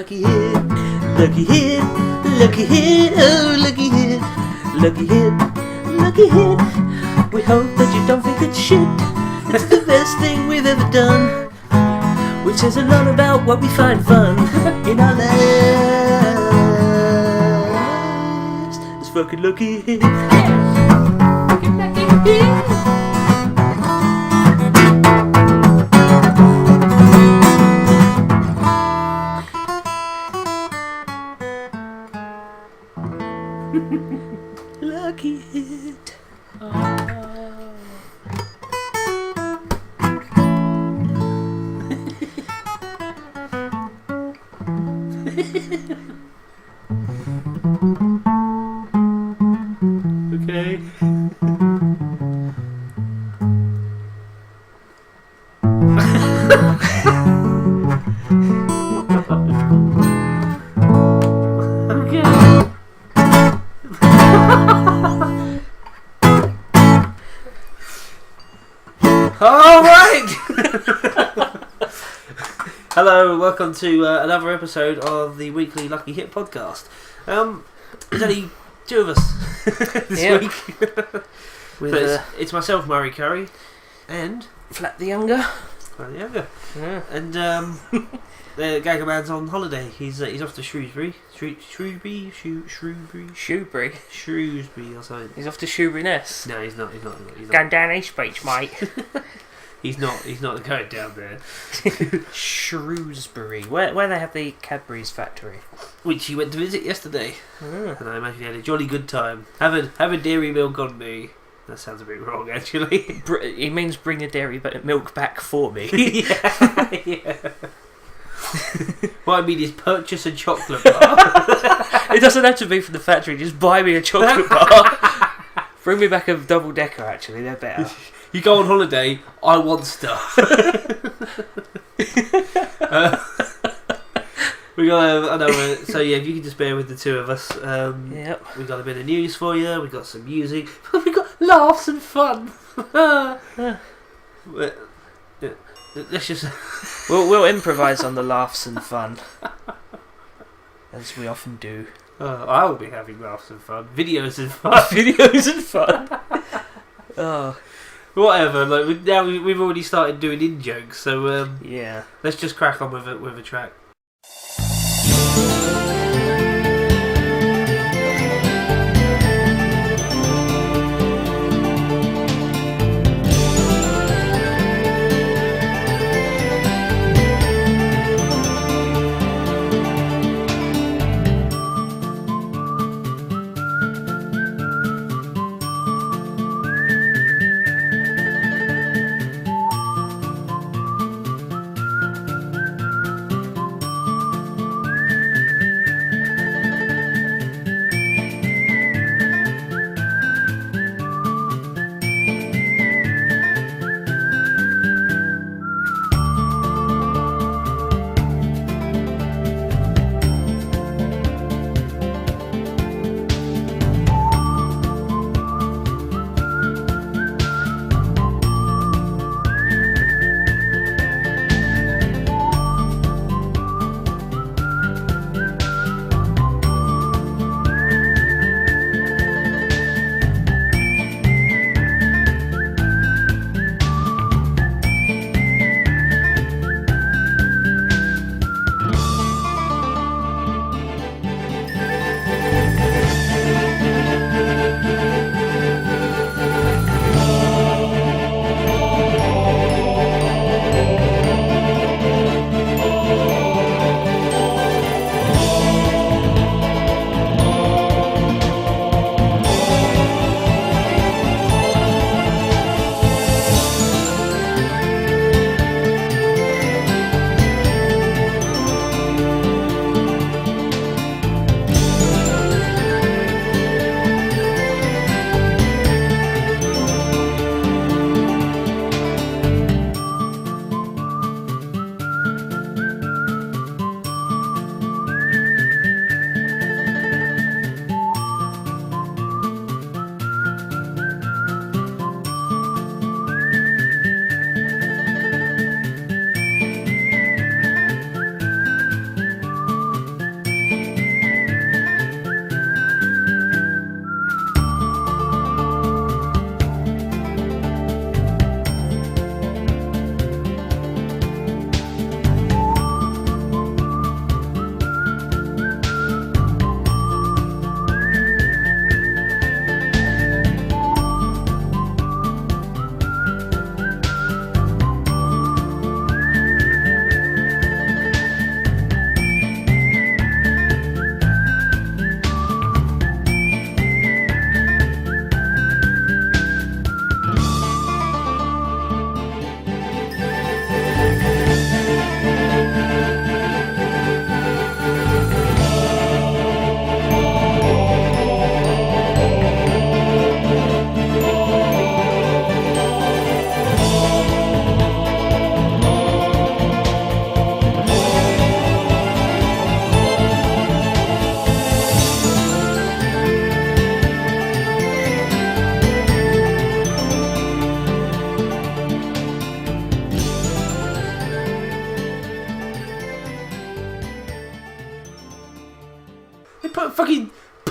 lucky hit, lucky hit, lucky hit, oh lucky hit, lucky hit, lucky hit. We hope that you don't think it's shit. It's the best thing we've ever done, which says a lot about what we find fun in our lives. It's fucking lucky hit. Lucky hit. Lucky hit. Okay. Hello, welcome to another episode of the weekly Lucky Hit podcast. There's only two of us this week. It's myself, Murray Curry, and Flat the Younger. Yeah. And Gagaman's on holiday. He's off to Shrewsbury or something. He's off to Shoeburyness. No, he's not. Going down East Beach, mate. He's not going down there. Shrewsbury, where they have the Cadbury's factory, which he went to visit yesterday, and I imagine he had a jolly good time. Have a dairy milk on me. That sounds a bit wrong, actually. He means bring a dairy milk back for me. yeah. What I mean is purchase a chocolate bar. It doesn't have to be from the factory. Just buy me a chocolate bar. Bring me back a double decker. Actually, they're better. You go on holiday, I want stuff. We got so yeah, if you can just bear with the two of us. Yep. We got a bit of news for you. We got some music. We got laughs and fun. Let's just we'll improvise on the laughs and fun, as we often do. I'll be having laughs and fun, videos and fun, Oh. Whatever. Like we've already started doing in jokes, so yeah. Let's just crack on with a track.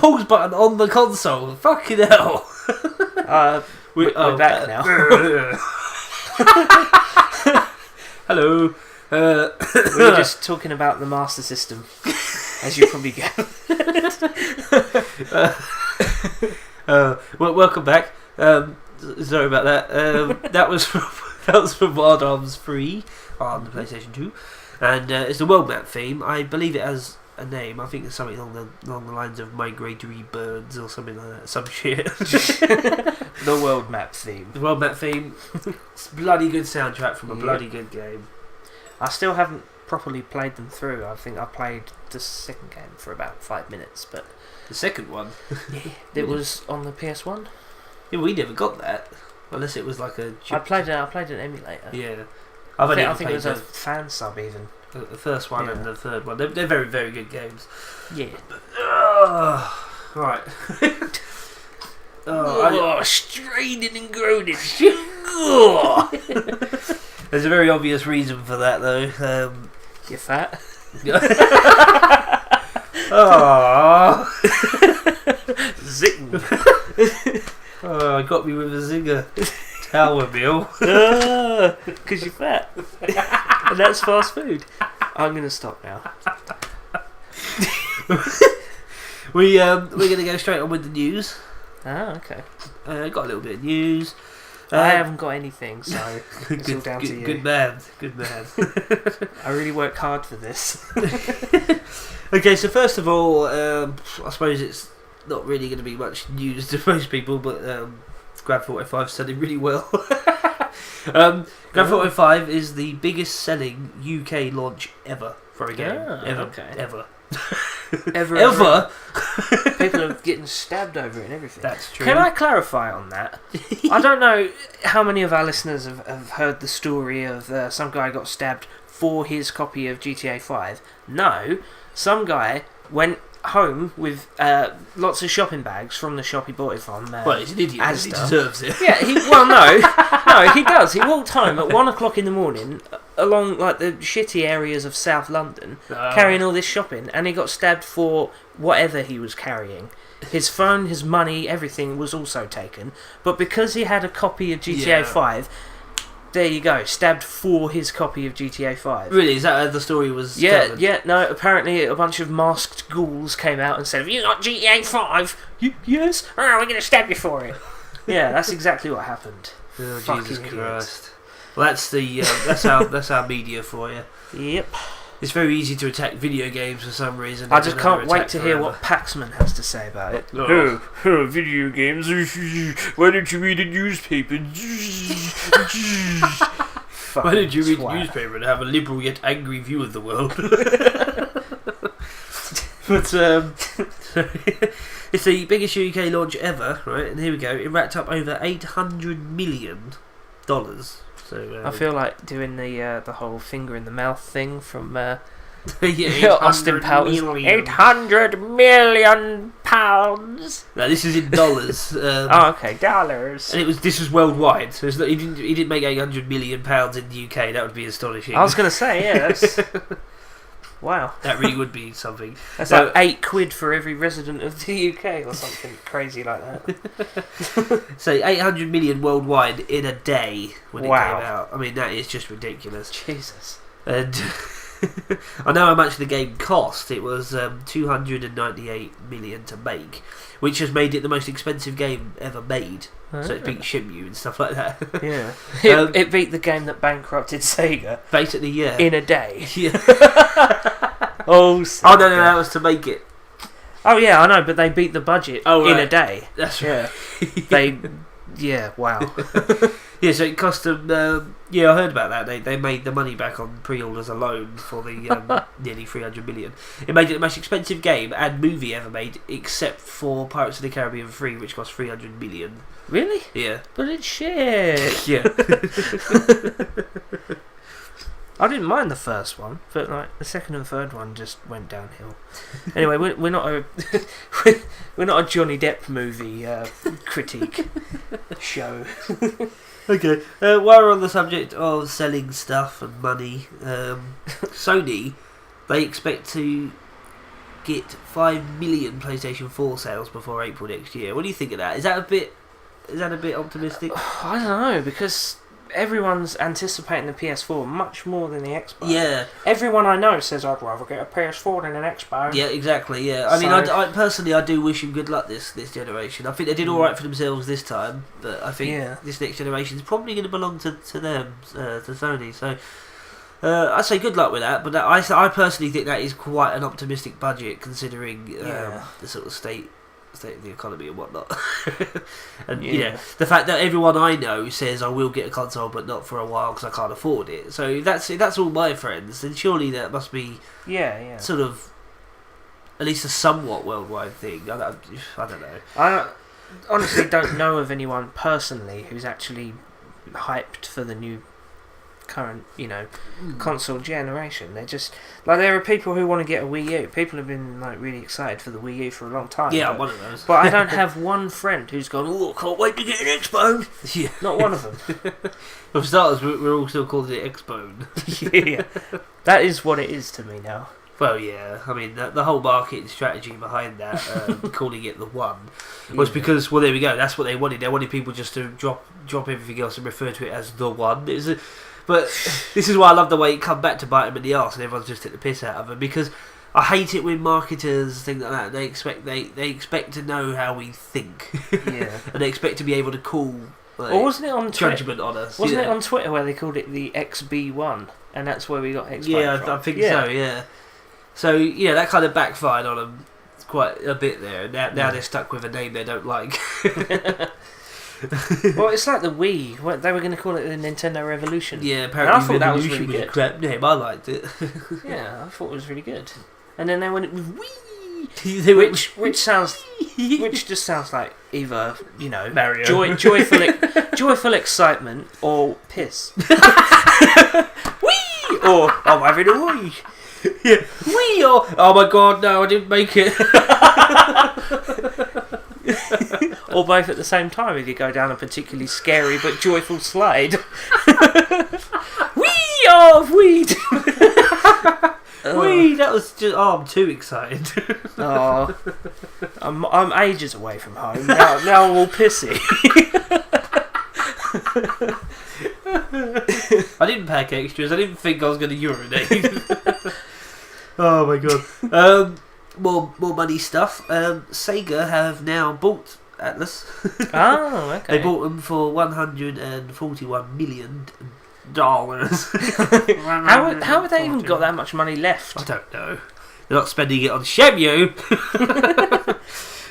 pause button on the console. Fucking hell. We're back now. Hello. We were just talking about the Master System, as you probably get. Well, welcome back. Sorry about that. That was from Wild Arms 3 on the PlayStation 2, and it's the world map theme. I believe it has a name. I think it's something along the lines of migratory birds or something like that. Some shit. The world map theme. The world map theme. It's a bloody good soundtrack from a bloody good game. I still haven't properly played them through. I think I played the second game for about 5 minutes, but the second one, it was on the PS1. Yeah, we never got that unless it was like a. I played an emulator. Yeah, I think it was a fan sub even. The first one and the third one. They're very, very good games. Yeah. Right. Straining and groaning. There's a very obvious reason for that, though. You're fat. Zing. I got me with a zinger. Tower Bill. Because you're fat. And that's fast food. I'm going to stop now. We're going to go straight on with the news. Ah, okay. Got a little bit of news. I haven't got anything, so it's all down to you. Good man. I really worked hard for this. Okay, so first of all, I suppose it's not really going to be much news to most people, but Grand Theft Auto 5 is selling really well. Grand Theft Auto 5 is the biggest selling UK launch ever for a game. Ever. Ever. People are getting stabbed over it and everything. That's true. Can I clarify on that? I don't know how many of our listeners have heard the story of some guy got stabbed for his copy of GTA 5. No, some guy went home with lots of shopping bags from the shop he bought it from. Well, he's an idiot. He deserves it. Yeah, no, he does. He walked home at 1 o'clock in the morning along like the shitty areas of South London, carrying all this shopping, and he got stabbed for whatever he was carrying. His phone, his money, everything was also taken. But because he had a copy of GTA 5, there you go, stabbed for his copy of GTA 5. Really? Is that how the story was told? No, apparently a bunch of masked ghouls came out and said, "Have you got GTA 5? Yes? Oh, we're going to stab you for it." Yeah, that's exactly what happened. Oh, Fucking Jesus idiots. Christ. Well, that's our media for you. Yep. It's very easy to attack video games for some reason. I just can't wait to hear what Paxman has to say about it. Video games. Why don't you read a newspaper? Why don't you read a newspaper and have a liberal yet angry view of the world? But it's the biggest UK launch ever, right? And here we go. It racked up over $800 million. So I feel like doing the whole finger in the mouth thing from yeah, Austin Powers. £800 million. No, this is in dollars. Okay, dollars. And this was worldwide. So he didn't make £800 million in the UK. That would be astonishing. I was going to say, yeah, that's wow. That really would be something. That's like £8 for every resident of the UK or something crazy like that. So 800 million worldwide in a day when it came Wow. out. I mean, that is just ridiculous. Jesus. And I know how much the game cost. It was 298 million to make, which has made it the most expensive game ever made. So it beat Shenmue and stuff like that. Yeah. It beat the game that bankrupted SEGA. Basically, yeah. In a day. Yeah. Oh, no, that was to make it. Oh yeah, I know, but they beat the budget in a day. That's right. Wow. Yeah, so it cost them. I heard about that. They made the money back on pre-orders alone for the nearly 300 million. It made it the most expensive game and movie ever made, except for Pirates of the Caribbean 3, which cost 300 million. Really? Yeah. But it's shit. Yeah. I didn't mind the first one, but like the second and third one just went downhill. Anyway, we're not a we're not a Johnny Depp movie critique show. Okay. While we're on the subject of selling stuff and money, Sony, they expect to get 5 million PlayStation 4 sales before April next year. What do you think of that? Is that a bit optimistic? I don't know, because everyone's anticipating the PS4 much more than the Xbox. Yeah. Everyone I know says I'd rather get a PS4 than an Xbox. Yeah, exactly. Yeah. I mean, I personally, I do wish him good luck this generation. I think they did all right for themselves this time, but I think this next generation is probably going to belong to them, to Sony. So I say good luck with that. But I personally think that is quite an optimistic budget considering the sort of state of the economy and whatnot. And the fact that everyone I know says I will get a console but not for a while because I can't afford it. So if that's all my friends, then surely that must be sort of at least a somewhat worldwide thing. I don't know. I honestly don't know of anyone personally who's actually hyped for the new current console generation. They're just like, there are people who want to get a Wii U. People have been like really excited for the Wii U for a long time. Yeah, I'm one of those. But I don't have one friend who's gone, oh, I can't wait to get an Xbox. Yeah. Not one of them. For starters, we're all still calling it Xbone. Yeah, that is what it is to me now. Well, yeah, I mean, the whole marketing strategy behind that, calling it the One, was because, well, there we go, that's what they wanted. They wanted people just to drop everything else and refer to it as the One. But this is why I love the way it come back to bite them in the arse and everyone's just took the piss out of them, because I hate it when marketers, things like that, they expect to know how we think. Yeah. And they expect to be able to call or wasn't it on judgment on us. Wasn't it on Twitter where they called it the XB1, and that's where we got Xbox Yeah, from? I think so, yeah. So, that kind of backfired on them quite a bit there. Now they're stuck with a name they don't like. Well, it's like the Wii. They were going to call it the Nintendo Revolution. Yeah, apparently I thought that was Revolution really was good. a crap name. I liked it. Yeah, I thought it was really good. And then they went with Wii, which just sounds like either Mario. joyful excitement or piss. Wii, or I'm having a Wii. Yeah, Wii or oh my god, no, I didn't make it. Or both at the same time if you go down a particularly scary but joyful slide. Wee of weed. Wee, that was just. Oh, I'm too excited. Oh, I'm ages away from home now. Now I'm all pissy. I didn't pack extras. I didn't think I was going to urinate. Oh my god. More money stuff. SEGA have now bought Atlus. Oh, okay. They bought them for $141 million. How have they even got that much money left? I don't know. They're not spending it on Shamu.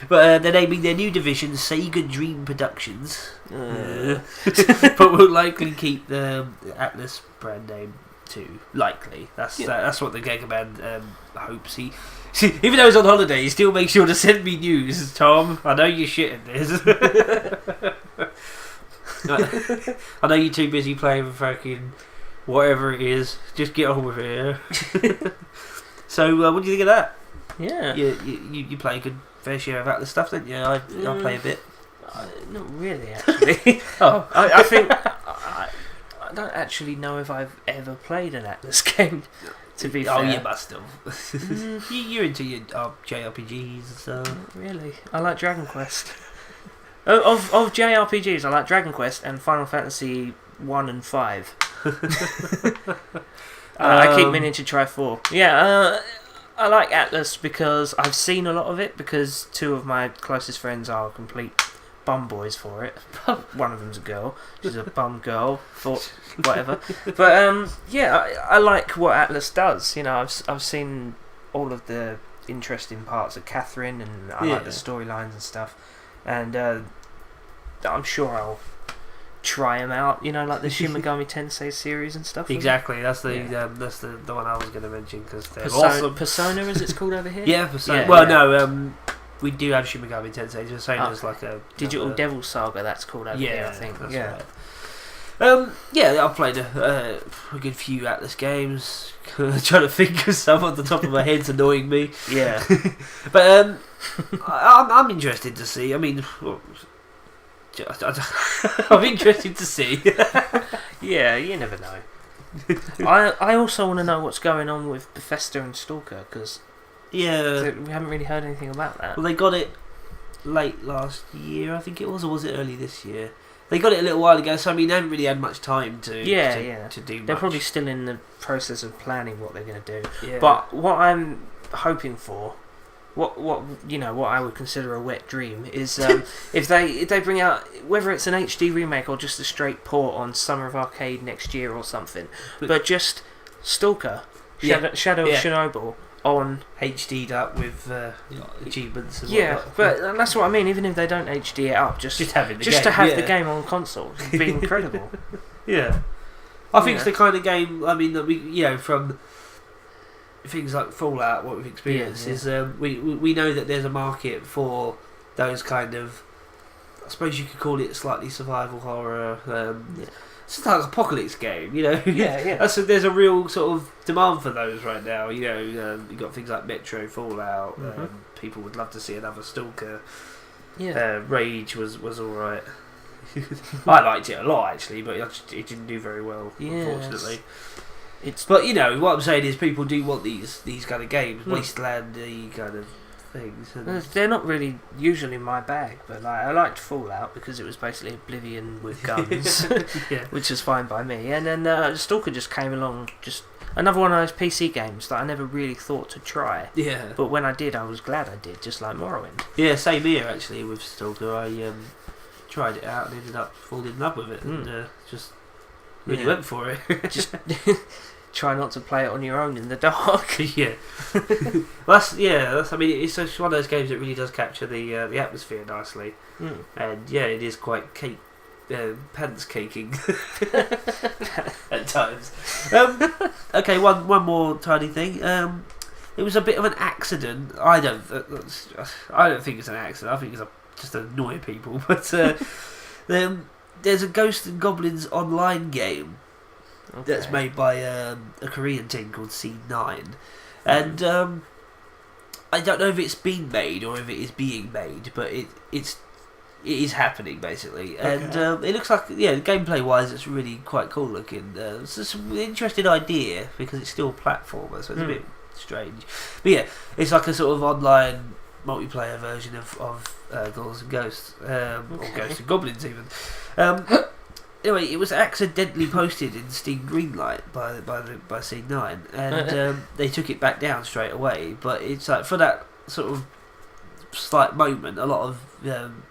But they're naming their new division Sega Dream Productions. But will likely keep the Atlus brand name too. Likely. That's what the Gagaman hopes. Even though he's on holiday, he still makes sure to send me news, Tom. I know you're shitting this. I know you're too busy playing with fucking whatever it is. Just get on with it. So, what do you think of that? Yeah. You play a good fair share of Atlas stuff, don't you? I play a bit. Not really, actually. I think I don't actually know if I've ever played an Atlus game. To be fair. Oh, you must have. You're into your JRPGs and stuff. Not really. I like Dragon Quest. Of JRPGs, I like Dragon Quest and Final Fantasy 1 and 5. I keep meaning to try 4. Yeah, I like Atlus because I've seen a lot of it, because two of my closest friends are complete bum boys for it. One of them's a girl. She's a bum girl for whatever. But I like what Atlus does. I've seen all of the interesting parts of Catherine, and I like the storylines and stuff. And I'm sure I'll try them out. Like the Shin Megami Tensei series and stuff. Exactly. That's the one I was going to mention, because they're awesome. Persona, as it's called over here. Yeah, Persona. No. We do have Shin Megami Tensei. Just saying, there's like a Digital Devil Saga. That's called over here, I think. That's right. I've played a good few Atlus games. Trying to think of some on the top of my head. It's annoying me. Yeah. But I'm interested to see. I mean, I'm interested to see. Yeah, you never know. I also want to know what's going on with Bethesda and Stalker, because Yeah. So we haven't really heard anything about that. Well, they got it late last year, I think it was, or was it early this year? They got it a little while ago, so I mean, they haven't really had much time to do They're much. probably still in the process of planning what they're going to do. Yeah. But what I'm hoping for, what I would consider a wet dream is if they bring out, whether it's an HD remake or just a straight port on Summer of Arcade next year or something, but just Stalker, Shadow of Chernobyl on HD'd up with achievements and whatnot. but that's what I mean. Even if they don't HD it up, just having the just game, to have the game on console would be incredible. Yeah, I think it's the kind of game. I mean, that we from things like Fallout, what we've experienced is we know that there's a market for those kind of. I suppose you could call it slightly survival horror. It's like an apocalypse game, There's a real sort of demand for those right now. You've got things like Metro, Fallout. People would love to see another Stalker. Yeah. Rage was all right. I liked it a lot actually, but it didn't do very well, unfortunately. But what I'm saying is, people do want these kind of games, wastelandy kind of things. And they're not really usually my bag, but I liked Fallout because it was basically Oblivion with guns, which is fine by me. And then Stalker just came along, just another one of those PC games that I never really thought to try. Yeah. But when I did, I was glad I did, just like Morrowind. Yeah, same here actually with Stalker. I tried it out and ended up falling in love with it, and just really went for it. Just try not to play it on your own in the dark. Yeah. That's I mean, it's just one of those games that really does capture the atmosphere nicely, and it is quite pants caking at times. Okay, one more tiny thing. It was a bit of an accident. I don't think it's an accident. I think it's just to annoy people. But there's a Ghosts and Goblins online game that's made by a Korean team called C9, and I don't know if it's been made or if it is being made, but it is happening basically, and it looks like gameplay wise it's really quite cool looking. It's an interesting idea because it's still a platformer, so it's a bit strange. But it's like a sort of online multiplayer version of Ghouls and Ghosts, or Ghosts and Goblins even. Anyway, it was accidentally posted in Steam Greenlight by C9, and they took it back down straight away. But it's like, for that sort of slight moment, a lot of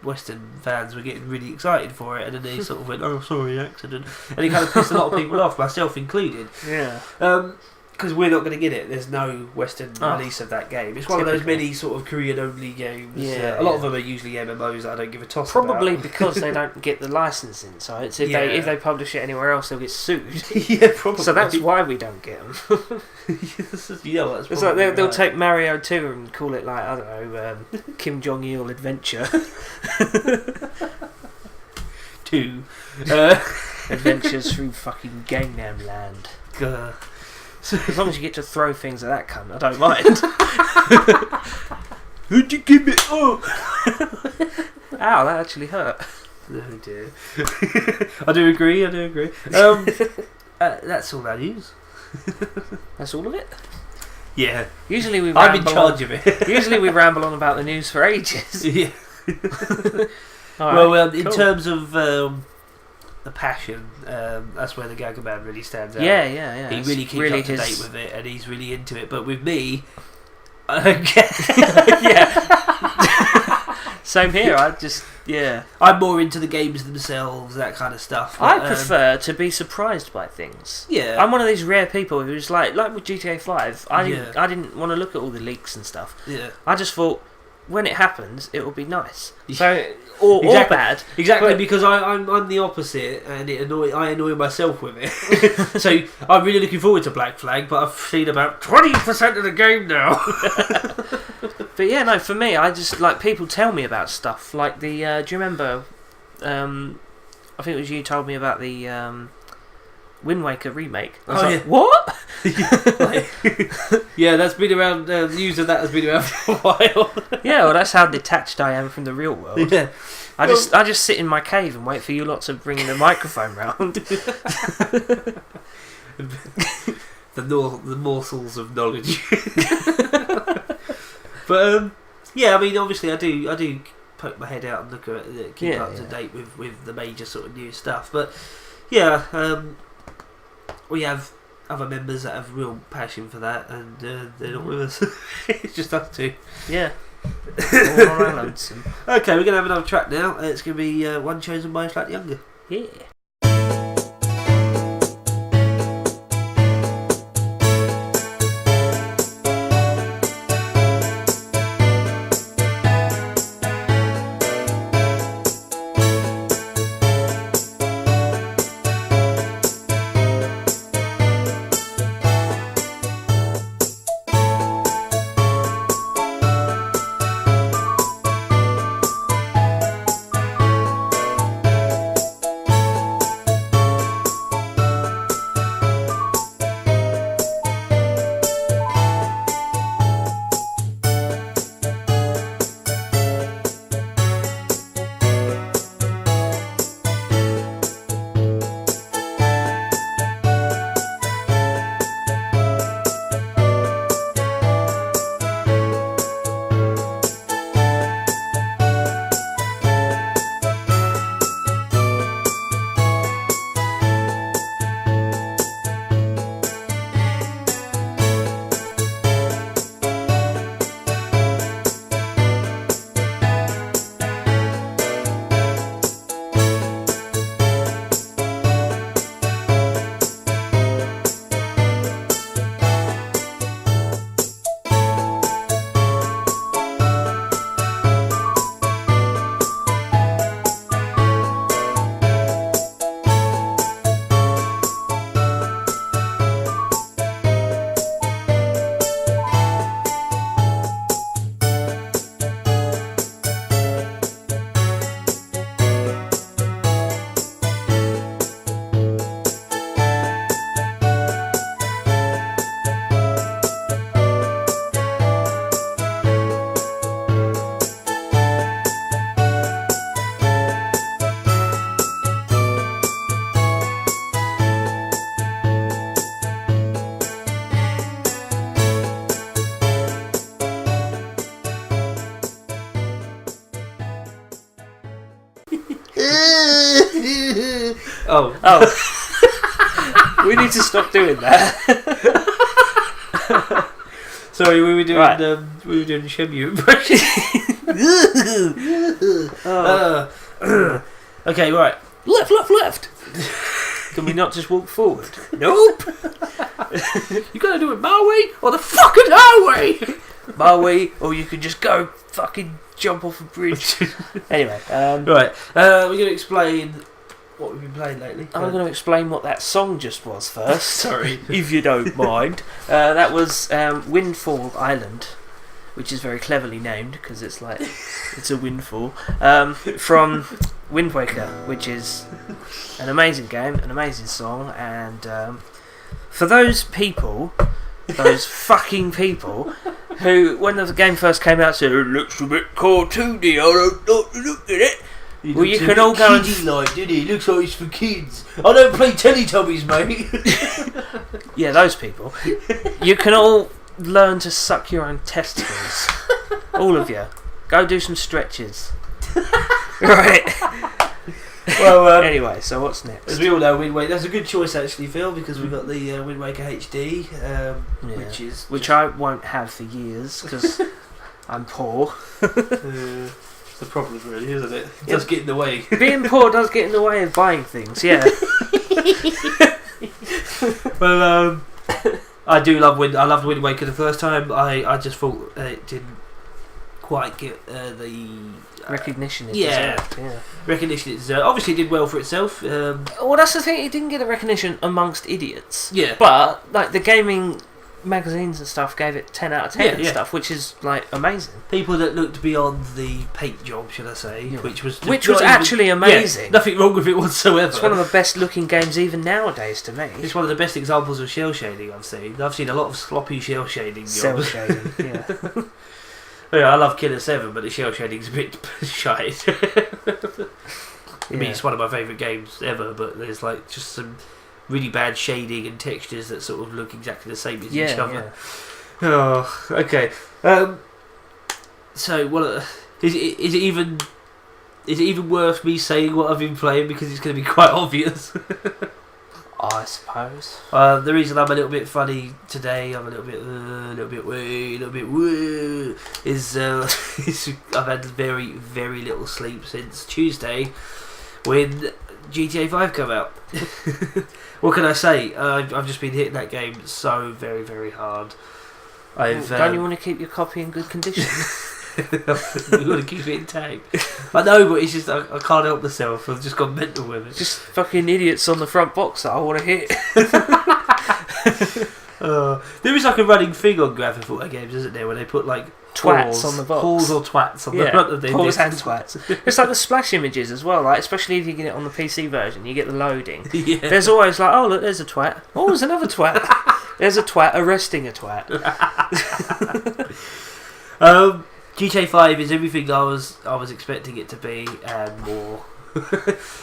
Western fans were getting really excited for it, and then they sort of went, "Oh, sorry, accident," and it kind of pissed a lot of people off, myself included. Yeah. Because we're not going to get it. There's no Western release of that game. It's one of those many sort of Korean-only games. A lot of them are usually MMOs that I don't give a toss Probably about. because they don't get the licensing, so if they publish it anywhere else, they'll get sued. Yeah, probably. So that's why we don't get them. That's it's like they'll take Mario 2 and call it, like, I don't know, Kim Jong-il Adventure. 2. Adventures through fucking Gangnam Land. As long as you get to throw things at that cunt, I don't mind. Who'd you give it up? Ow, that actually hurt. Oh dear. I do agree. That's all that is. That's all of it? Yeah. Usually we I'm in charge of it. Usually we ramble on about the news for ages. Yeah. Right, well, in cool. terms of the passion, that's where the Gagaman really stands out. Yeah. He really keeps up to date with it, and he's really into it. But with me, I don't get. Same here. I'm more into the games themselves, that kind of stuff. But, I prefer to be surprised by things. Yeah. I'm one of these rare people who's like with GTA 5. I didn't want to look at all the leaks and stuff. Yeah. I just thought, when it happens, it will be nice. So, or bad. Exactly, because I'm the opposite, and I annoy myself with it. So I'm really looking forward to Black Flag, but I've seen about 20% of the game now. But yeah, no, for me, I just like people tell me about stuff like the. Do you remember? I think it was you told me about the Wind Waker remake. I was like, what? Yeah, that's been around. The news of that has been around for a while. Yeah, well, that's how detached I am from the real world. Yeah, I just sit in my cave and wait for you lot to bring the microphone round. the morsels of knowledge. But yeah, I mean, obviously, I do poke my head out and look at it, keep up to date with the major sort of new stuff. But yeah, we have other members that have real passion for that, and they're not with us. It's just us two. Yeah. All on our lonesome. Okay, we're gonna have another track now. It's gonna be one chosen by a slightly younger. Yeah. Oh. We need to stop doing that. Sorry, we were doing Right. Shemu impression. Okay, right. Left. Can we not just walk forward? Nope. You gotta do it my way or the fucking highway. My way, or you can just go fucking jump off a bridge. Anyway, Right. We're gonna explain what we've been playing lately. I'm going to explain what that song just was first. Sorry. If you don't mind. That was Windfall Island, which is very cleverly named because it's like it's a windfall, from Wind Waker, which is an amazing game, an amazing song, and for those people, those fucking people who, when the game first came out, said it looks a bit cartoony, I don't know, look at it. Well, you can all go and like, did he? Looks like it's for kids. I don't play Teletubbies, mate. yeah, those people. You can all learn to suck your own testicles. All of you. Go do some stretches. Right. Well, anyway, so what's next? as we all know, Wind Waker. That's a good choice actually, Phil, because we've got the Wind Waker HD, which I won't have for years because I'm poor. It's the problem, really, isn't it? It does get in the way. Being poor does get in the way of buying things. Yeah. Well, I do love Wind. I loved Wind Waker the first time. I just thought it didn't quite get the recognition it yeah. deserved. Yeah. Recognition it deserved. Obviously, it did well for itself. Well, that's the thing. It didn't get the recognition amongst idiots. Yeah. But like the gaming magazines and stuff gave it 10 out of 10 and yeah. stuff, which is like amazing. People that looked beyond the paint job, should I say, which was actually amazing. Yeah, nothing wrong with it whatsoever. It's one of the best looking games even nowadays to me. It's one of the best examples of shell shading I've seen. I've seen a lot of sloppy shell shading jobs. Cell shading, yeah. Yeah, I love Killer 7, but the shell shading's a bit shite. I mean, it's one of my favourite games ever, but there's like just some really bad shading and textures that sort of look exactly the same as each other. Yeah. Oh, okay. So, is it even worth me saying what I've been playing because it's going to be quite obvious? I suppose. The reason I'm a little bit funny today, I'm a little bit woo, is I've had very, very little sleep since Tuesday when GTA 5 come out. What can I say? I've just been hitting that game so very, very hard. Don't you want to keep your copy in good condition? We want to keep it intact. I know, but it's just I can't help myself. I've just gone mental with it. Just fucking idiots on the front box that I want to hit. There is like a running thing on Grand Theft Auto games, isn't there, where they put like twats on the box. Paws or twats on the front of their paws and twats. It's like the splash images as well, like especially if you get it on the PC version, you get the loading. Yeah. There's always like, oh look, there's a twat. Oh, there's another twat. There's a twat arresting a twat. GTA 5 is everything I was expecting it to be and more.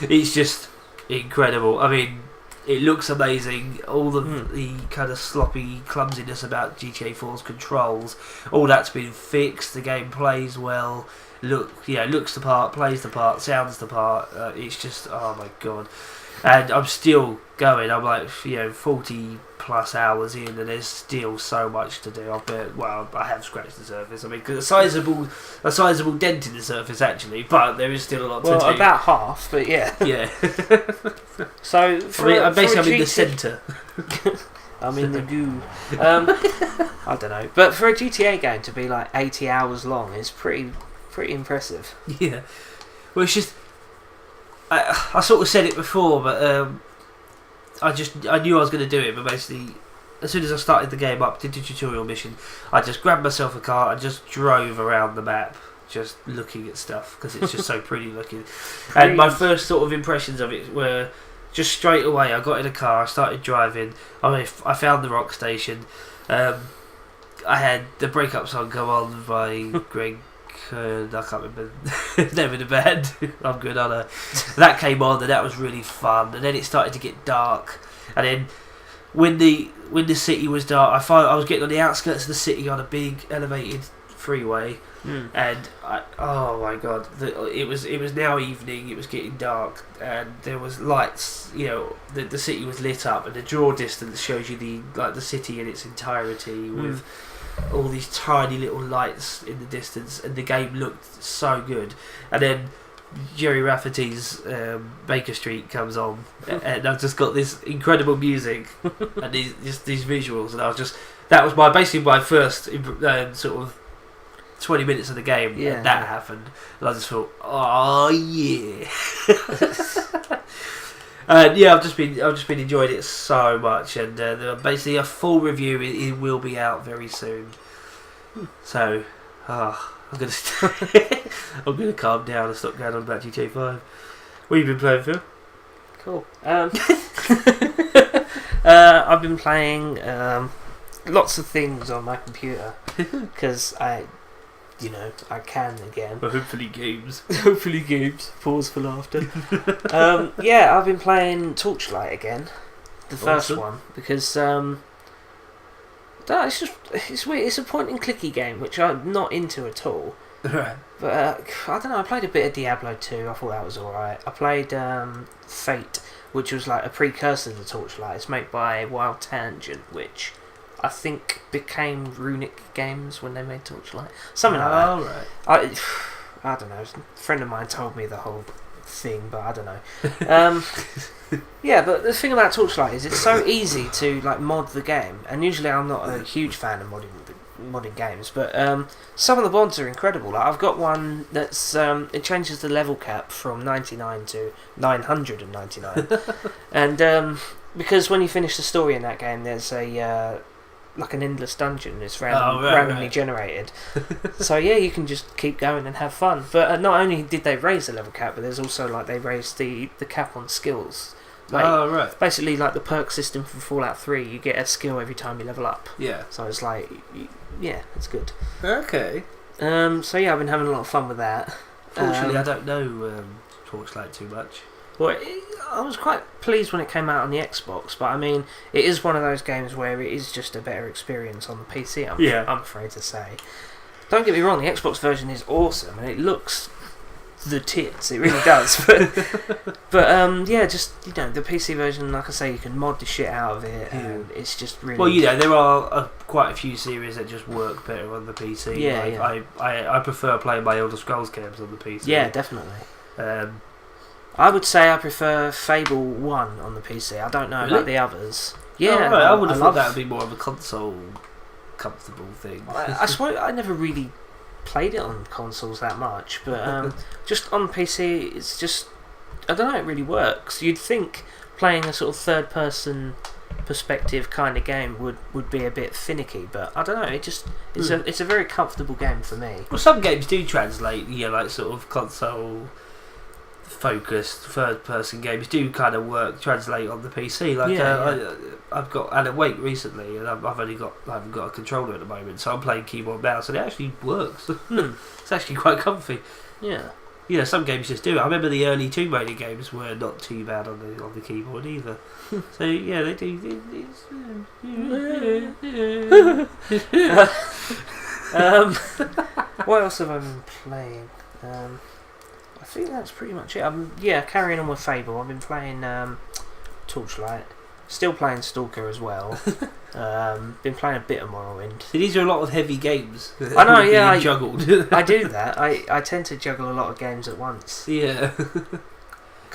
It's just incredible. I mean, it looks amazing. All the kind of sloppy clumsiness about GTA 4's controls, all that's been fixed. The game plays well. Looks the part, plays the part, sounds the part. It's just, oh my god. And I'm still going. I'm like 40 plus hours in, and there's still so much to do. I have scratched the surface. I mean, a sizable dent in the surface actually, but there is still a lot to do. Well, about half, but yeah. Yeah. So I'm basically in the centre. I'm in the goo. I don't know, but for a GTA game to be like 80 hours long is pretty impressive. Yeah. Well, it's just. I sort of said it before, but I knew I was going to do it. But basically, as soon as I started the game up, did the tutorial mission, I just grabbed myself a car and just drove around the map, just looking at stuff because it's just so pretty looking. And my first sort of impressions of it were just straight away. I got in a car, I started driving. I found the rock station. I had the breakup song come on by Greg. I can't remember the name of the band. I'm good on her. That came on and that was really fun. And then it started to get dark. And then when the city was dark, I was getting on the outskirts of the city on a big elevated freeway. And oh my god, it was now evening. It was getting dark, and there was lights. The city was lit up, and the draw distance shows you the city in its entirety with all these tiny little lights in the distance, and the game looked so good. And then Jerry Rafferty's Baker Street comes on, and I've just got this incredible music and these visuals, and that was basically my first sort of 20 minutes of the game. And that happened, and I just thought, oh yeah. I've just been enjoying it so much, and basically a full review it will be out very soon. So, I'm gonna calm down and stop going on about GTA 5. What have you been playing, Phil? Cool. I've been playing lots of things on my computer because I can again. Well, hopefully games. Hopefully games. Pause for laughter. I've been playing Torchlight again, the first one, because it's weird. It's a point and clicky game which I'm not into at all. Right. But I don't know. I played a bit of Diablo 2. I thought that was alright. I played Fate, which was like a precursor to Torchlight. It's made by Wild Tangent, which I think became Runic Games when they made Torchlight. Something like that. Right. I don't know. A friend of mine told me the whole thing, but I don't know. But the thing about Torchlight is it's so easy to like mod the game, and usually I'm not a huge fan of modding games, but some of the mods are incredible. Like I've got one that's it changes the level cap from 99 to 999, and because when you finish the story in that game, there's a like an endless dungeon. It's randomly generated. So you can just keep going and have fun. But not only did they raise the level cap, but there's also like they raised the cap on skills. Like, basically like the perk system from Fallout 3, you get a skill every time you level up. Yeah. So it's like, it's good. Okay. I've been having a lot of fun with that. Fortunately, I don't know Torchlight too much. Well, I was quite pleased when it came out on the Xbox, but I mean, it is one of those games where it is just a better experience on the PC, I'm afraid to say. Don't get me wrong, the Xbox version is awesome and it looks the tits. It really does. But yeah, just the PC version, like I say, you can mod the shit out of it, and it's just really. Well, there are quite a few series that just work better on the PC. Yeah, I prefer playing my Elder Scrolls games on the PC. Yeah, definitely. I would say I prefer Fable 1 on the PC. I don't know about the others. Yeah, I would have thought that would be more of a console comfortable thing. I suppose I never really played it on consoles that much, but just on PC, it's just, I don't know, it really works. You'd think playing a sort of third person perspective kind of game would be a bit finicky, but I don't know, it's a very comfortable game for me. Well, some games do translate, like sort of console focused third person games do kind of translate on the PC. I've got Alan Wake recently, and I haven't got a controller at the moment, so I'm playing keyboard and mouse, and it actually works. It's actually quite comfy. Yeah. Some games just do. I remember the early Tomb Raider games were not too bad on the keyboard either. So yeah, they do. What else have I been playing? I think that's pretty much it. Carrying on with Fable. I've been playing Torchlight. Still playing Stalker as well. Been playing a bit of Morrowind. So these are a lot of heavy games. I know, yeah. I juggled. I do that. I tend to juggle a lot of games at once. Yeah.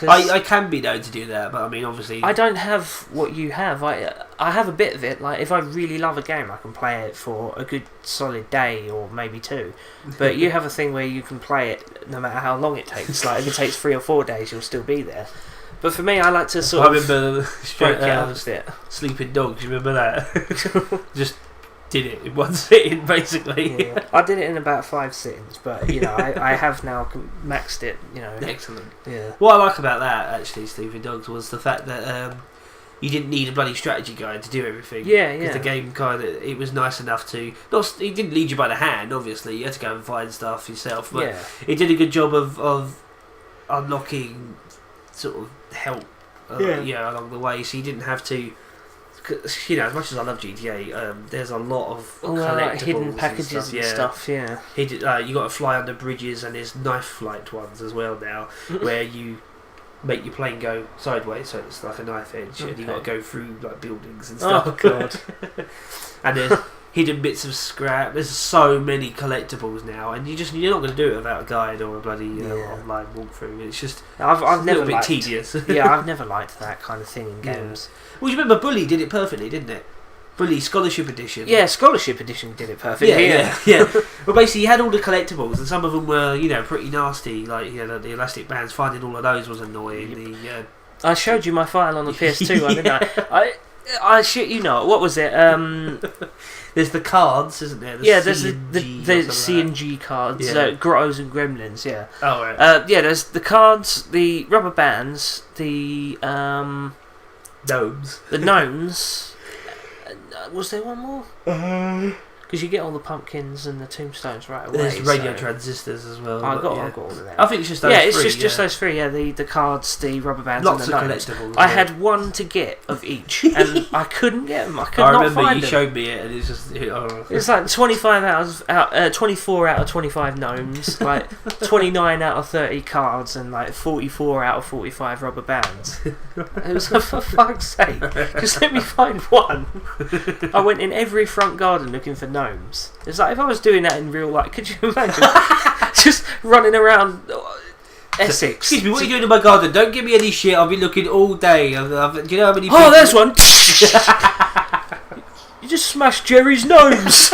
I can be known to do that, but I mean, obviously, I don't have what you have. I have a bit of it. Like, if I really love a game, I can play it for a good solid day or maybe 2. But you have a thing where you can play it no matter how long it takes. Like, if it takes 3 or 4 days, you'll still be there. But for me, I like to sort of remember break out it. Sleeping Dogs. You remember that? Just did it in one sitting, basically. Yeah. I did it in about 5 sittings, but I have now maxed it. Excellent. Yeah. What I like about that, actually, Sleeping Dogs, was the fact that you didn't need a bloody strategy guide to do everything. Yeah. Because the game it was nice enough to it didn't lead you by the hand. Obviously, you had to go and find stuff yourself. But it did a good job of unlocking sort of help along the way, so you didn't have to. As much as I love GTA, there's a lot of collectibles, hidden packages and stuff. Yeah, you got to fly under bridges, and there's knife flight ones as well now, where you make your plane go sideways, so it's like a knife edge, and you got to go through like buildings and stuff. Oh god! And there's hidden bits of scrap. There's so many collectibles now, and you're not going to do it without a guide or a bloody online walkthrough. It's just I've never a bit tedious. I've never liked that kind of thing in games. Well, you remember Bully did it perfectly, didn't it? Bully Scholarship Edition. Yeah, Scholarship Edition did it perfectly. Yeah. Well, basically, you had all the collectibles, and some of them were, pretty nasty. Like, the elastic bands. Finding all of those was annoying. I showed you my file on the PS2 one, didn't I shit you not. What was it? There's the cards, isn't there? There's the C and G cards, Grottos and Gremlins. Yeah. Oh right. There's the cards, the rubber bands, the Gnomes. The gnomes. Was there one more? Because you get all the pumpkins and the tombstones right away. There's radio transistors as well. I've got all of them. I think it's just those three. It's just those 3. Yeah, the cards, the rubber bands, lots and the of gnomes. collectibles. I had 1 to get of each, and I couldn't get them. I remember you showed me it, and it's just. It's like 24 out of 25 gnomes, like 29 out of 30 cards, and like 44 out of 45 rubber bands. It was like, for fuck's sake, just let me find 1. I went in every front garden looking for gnomes. It's like if I was doing that in real life, could you imagine? Just running around Essex. Excuse me, what are you doing in my garden? Don't give me any shit. I'll be looking all day. Do you know how many? Oh, there's one. You just smashed Jerry's gnomes.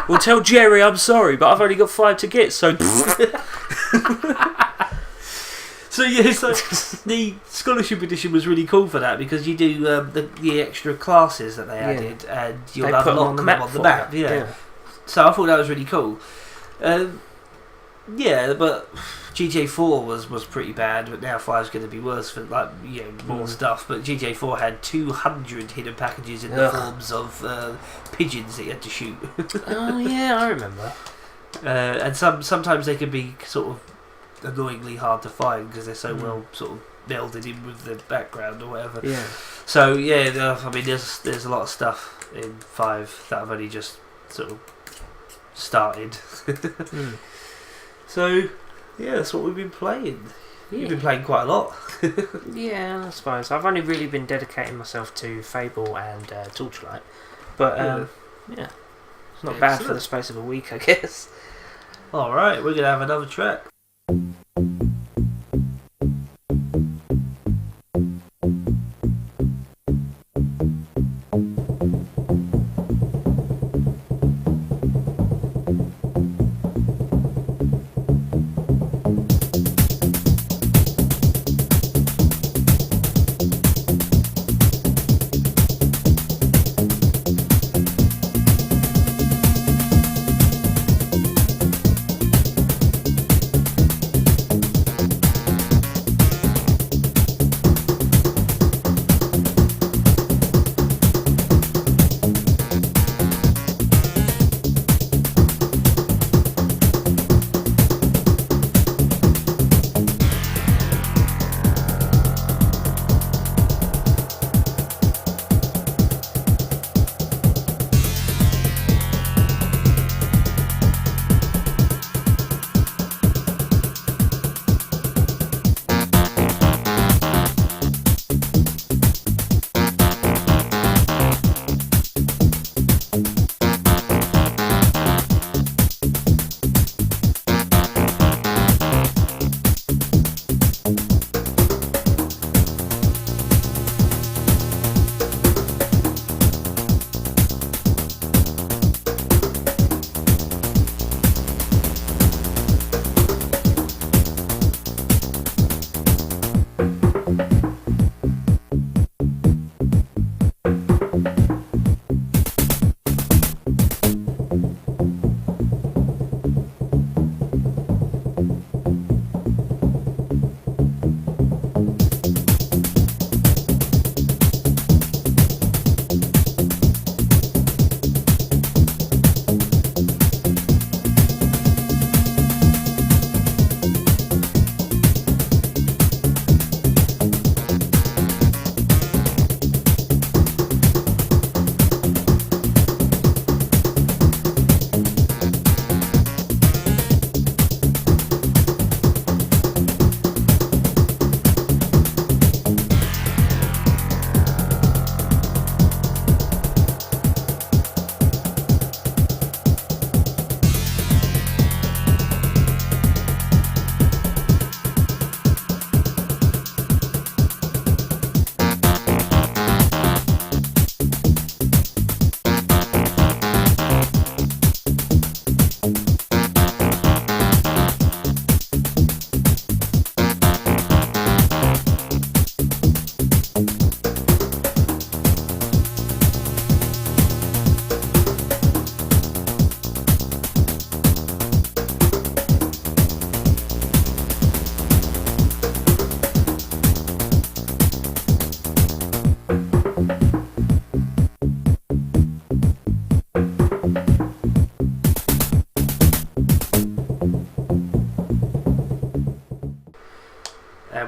Well, tell Jerry I'm sorry, but I've only got 5 to get. So. So the Scholarship Edition was really cool for that, because you do the extra classes that they added, and you'll unlock them on the map. Yeah. So I thought that was really cool. But GTA 4 was pretty bad, but now 5's going to be worse for more stuff. But GTA 4 had 200 hidden packages in the forms of pigeons that you had to shoot. Oh yeah, I remember. And sometimes they can be sort of annoyingly hard to find because they're so well sort of melded in with the background or whatever. Yeah. So I mean, there's a lot of stuff in 5 that I've only just sort of started. So, yeah, that's what we've been playing. You've been playing quite a lot. Yeah, I suppose. I've only really been dedicating myself to Fable and Torchlight. But, yeah. It's not bad for the space of a week, I guess. Alright, we're going to have another track.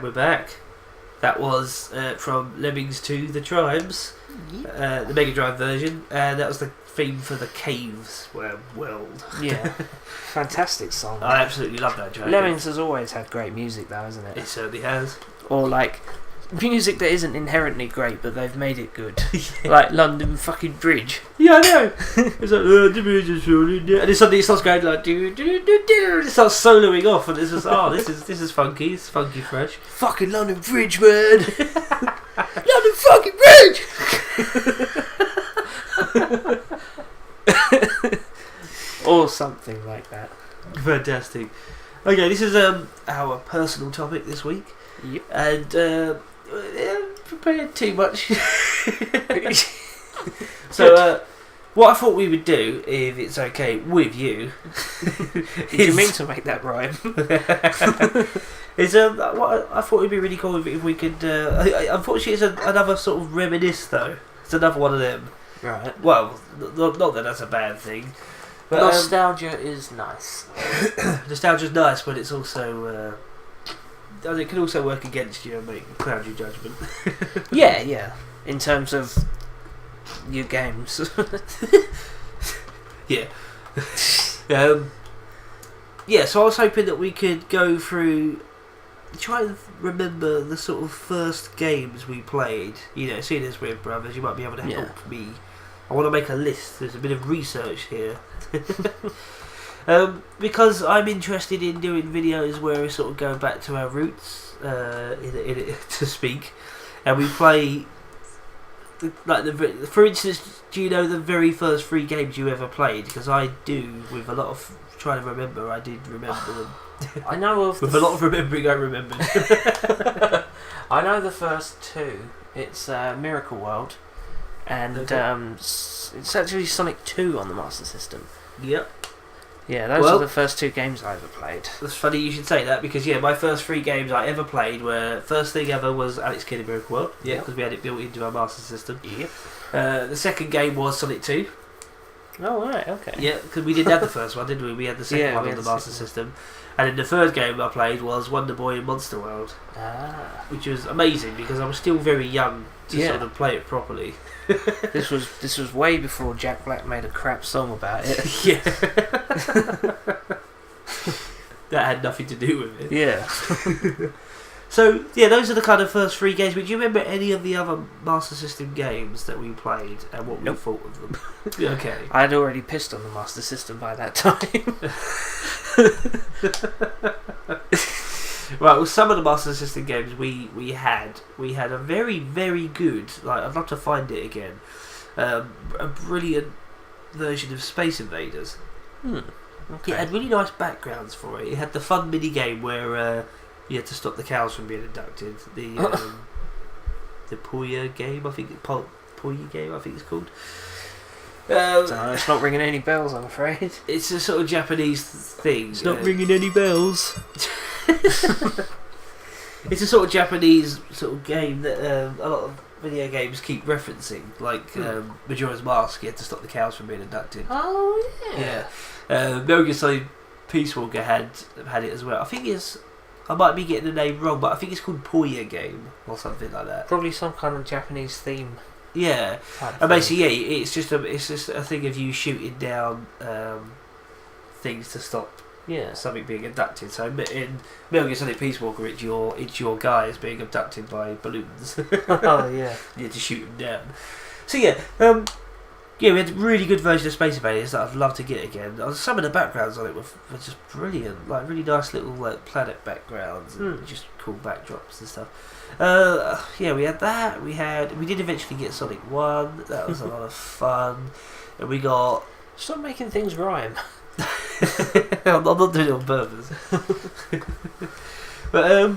We're back. That was from Lemmings 2 The Tribes, the Mega Drive version, and that was the theme for the Caves world. Yeah, fantastic song. I absolutely love that track. Lemmings has always had great music though, hasn't it? It certainly has. Or like music that isn't inherently great, but they've made it good. Like London fucking Bridge. Yeah, I know. It's like the bridge is really dead. And then suddenly it starts going like do do do do. It starts soloing off, and it's just this is funky. It's funky fresh. Fucking London Bridge, man. London fucking Bridge. Or something like that. Fantastic. Okay, this is our personal topic this week. Yep. And prepared too much. So what I thought we would do, if it's okay with you, Did you mean to make that rhyme? is what I thought it'd be really cool if we could. Unfortunately, it's another sort of reminisce though. It's another one of them. Right. Well, not that that's a bad thing. But, nostalgia is nice. Nostalgia's nice, but it's also it can also work against you and cloud your judgment. Yeah. In terms of your games. Yeah. Yeah, so I was hoping that we could go through, try and remember the sort of first games we played. You know, seeing as we're brothers, you might be able to help me. I want to make a list. There's a bit of research here. Because I'm interested in doing videos where we sort of go back to our roots, to speak, and we play. For instance, do you know the very first 3 games you ever played? Because I do, with a lot of trying to remember. I did remember them. I know of with a lot of remembering. I remembered. I know the first 2. It's Miracle World, and it's actually Sonic 2 on the Master System. Yep. Yeah, those are the first 2 games I ever played. That's funny you should say that, because my first 3 games I ever played were, first thing ever was Alex Kidd in Miracle World, because we had it built into our Master System. Yep. The second game was Sonic 2. Oh, right, okay. Yeah, because we didn't have the first one, did we? We had the second one on the Master System. And then the third game I played was Wonder Boy in Monster World, which was amazing because I was still very young to sort of play it properly. This was way before Jack Black made a crap song about it. Yeah. That had nothing to do with it. Yeah. So, those are the kind of first 3 games. But do you remember any of the other Master System games that we played and what we thought of them? Okay. I had already pissed on the Master System by that time. Right, well, some of the Master System games we had a very, very good, I'd love to find it again, a brilliant version of Space Invaders. Okay. It had really nice backgrounds for it. It had the fun mini game where you had to stop the cows from being inducted. The Puya game, I think Puya game, I think it's called. It's not ringing any bells, I'm afraid. It's a sort of Japanese thing. It's not ringing any bells. It's a sort of Japanese sort of game that a lot of video games keep referencing, like Majora's Mask. You had to stop the cows from being inducted. Oh yeah. Metal Gear Solid Peace Walker had it as well. I think I might be getting the name wrong, but I think it's called Puya game or something like that. Probably some kind of Japanese theme. Yeah, and basically, it's just a thing of you shooting down things to stop something being abducted. So in Metal Gear Solid Peace Walker, it's your guys being abducted by balloons. Oh yeah, you had to shoot them down. So we had a really good version of Space Invaders that I'd love to get again. Some of the backgrounds on it were just brilliant, like really nice little planet backgrounds and just cool backdrops and stuff. We had that. We did eventually get Sonic 1. That was a lot of fun. And we got... Stop making things rhyme. I'm not doing it on purpose. But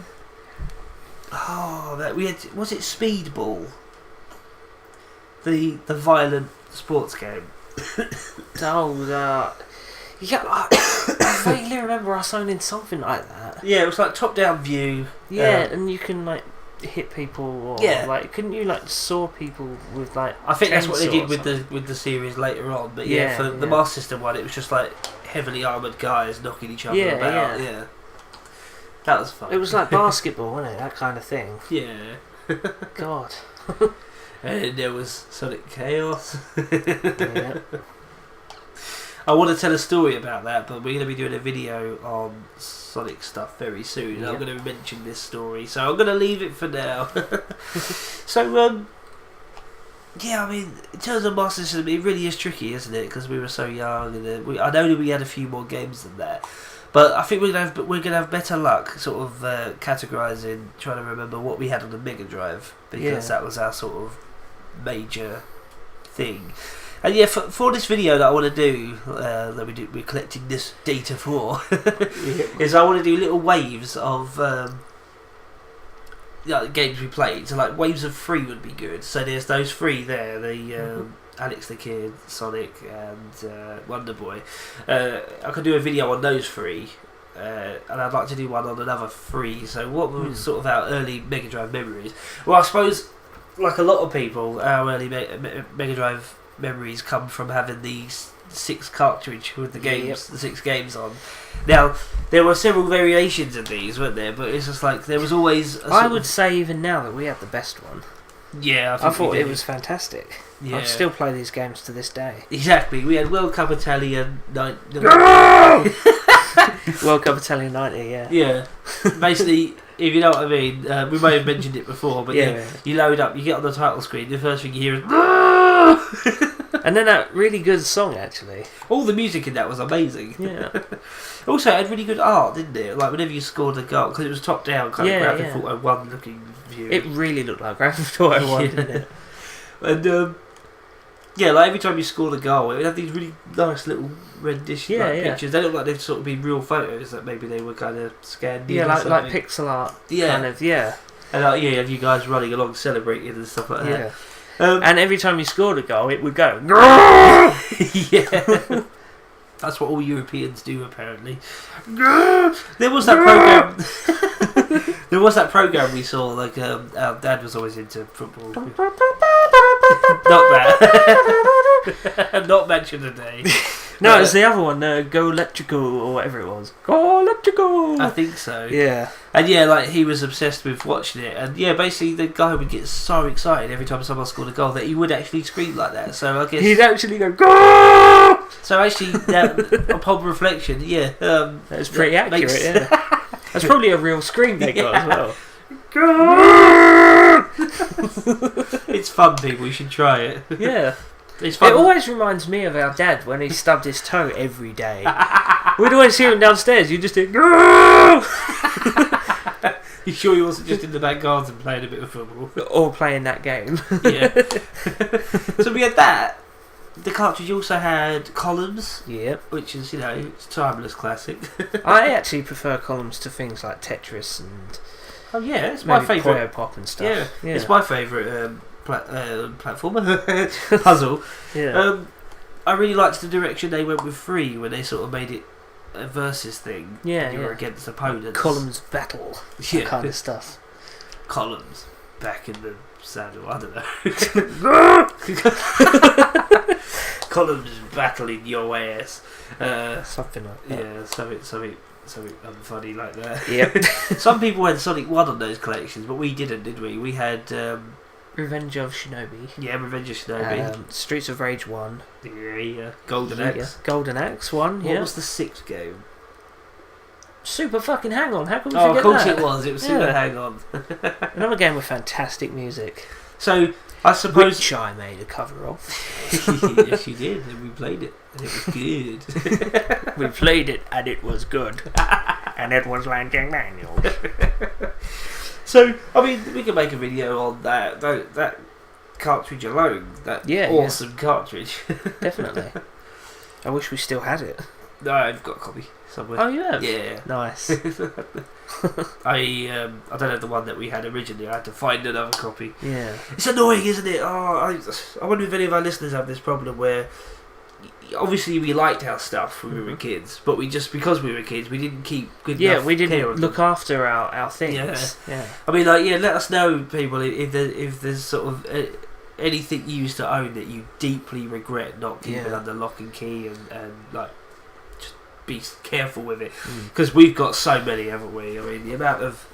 we had... Was it Speedball? The violent sports game. I vaguely remember us owning something like that. Yeah, it was like top-down view. Yeah, and you can hit people, or couldn't you saw people with I think that's what they did with the series later on. But for the Master System one, it was just heavily armoured guys knocking each other about. Yeah, that was fun. It was like basketball, wasn't it? That kind of thing. Yeah. God. And then there was Sonic Chaos. Yeah. I want to tell a story about that, but we're going to be doing a video on Sonic stuff very soon. I'm going to mention this story, so I'm going to leave it for now. So, in terms of Master System, it really is tricky, isn't it? Because we were so young, and I know that we had a few more games than that. But I think we're gonna have better luck, sort of categorising, trying to remember what we had on the Mega Drive, because that was our sort of major thing. And for this video that I want to do, we're collecting this data for, is I want to do little waves of games we played. So waves of 3 would be good. So there's those 3 there, the Alex the Kid, Sonic, and Wonder Boy. I could do a video on those 3. And I'd like to do one on another 3. So what were sort of our early Mega Drive memories? Well, I suppose, like a lot of people, our early Mega Drive memories come from having the 6 cartridge with the games, the 6 games on. Now, there were several variations of these, weren't there? But it's just there was always... I would say even now that we had the best one. Yeah, I thought it was fantastic. Yeah. I still play these games to this day. Exactly. We had World Cup Italian. World Cup Italian 90, yeah. Yeah. Basically, if you know what I mean, we may have mentioned it before, but Yeah. you load up, you get on the title screen, the first thing you hear is. And then that really good song, actually. All the music in that was amazing. Yeah. Also, it had really good art, didn't it? Like whenever you scored a goal, because it was top down, kind of Grand Theft Auto 1 looking view. It really looked like Grand Theft Auto 1, didn't it? And yeah, like every time you scored a goal, it would have these really nice little rendition pictures. They look like they've sort of been real photos that maybe they were kind of scanned in. Yeah, or like pixel art. Yeah. Kind of, yeah. And have you guys running along celebrating and stuff like that. Yeah. And every time you scored a goal, it would go. Yeah. That's what all Europeans do, apparently. There was that program. There was that program we saw. Like our dad was always into football. Not that. Not Match of the Day. No, it's the other one. Go Let You Go, or whatever it was. Go Let You Go. I think so. Yeah. And yeah, like he was obsessed with watching it, and yeah, basically the guy would get so excited every time someone scored a goal that he would actually scream like that. So I guess he'd actually go go. So actually, upon reflection, yeah, that's pretty accurate. Yeah, that's probably a real scream they got as well. It's fun, people. You should try it. Yeah. It's fun. It always reminds me of our dad when he stubbed his toe every day. We'd always hear him downstairs. You just hear. You sure he wasn't just in the back garden playing a bit of football? Or playing that game. Yeah. So we had that. The cartridge also had Columns. Yep. Which is, it's a timeless classic. I actually prefer Columns to things like Tetris and. Oh yeah, it's my favourite. Pop and stuff. Yeah, it's my favourite platformer puzzle. Yeah. I really liked the direction they went with 3 when they sort of made it a versus thing. Yeah, you were against opponents. Columns battle. That kind of stuff. Columns back in the saddle. I don't know. Columns battling your ass. Something like that. Yeah, something funny like that. Yep. Some people had Sonic 1 on those collections, but we didn't, did we? We had Revenge of Shinobi. Yeah, Revenge of Shinobi. Streets of Rage 1. Yeah. Golden Axe. Golden Axe 1, What was the 6th game? Super fucking Hang On. How can we Oh, forget of course that? it was. It was Super Hang On. Another game with fantastic music. So, I suppose... Which I made a cover of. Yes, you did. And we played it. And it was good. We played it and it was good. And it was like Daniels. So, I mean, we can make a video on that cartridge alone. That awesome cartridge. Definitely. I wish we still had it. No, I've got a copy somewhere. Oh, you have? Yeah. Nice. I don't have the one that we had originally. I had to find another copy. Yeah. It's annoying, isn't it? I wonder if any of our listeners have this problem where obviously we liked our stuff when we were kids, but because we were kids, we didn't keep good enough we didn't care of look them. after our things. Yeah. I mean, let us know, people, if there's sort of anything you used to own that you deeply regret not keeping under lock and key, and like just be careful with it, because we've got so many, haven't we? I mean, the amount of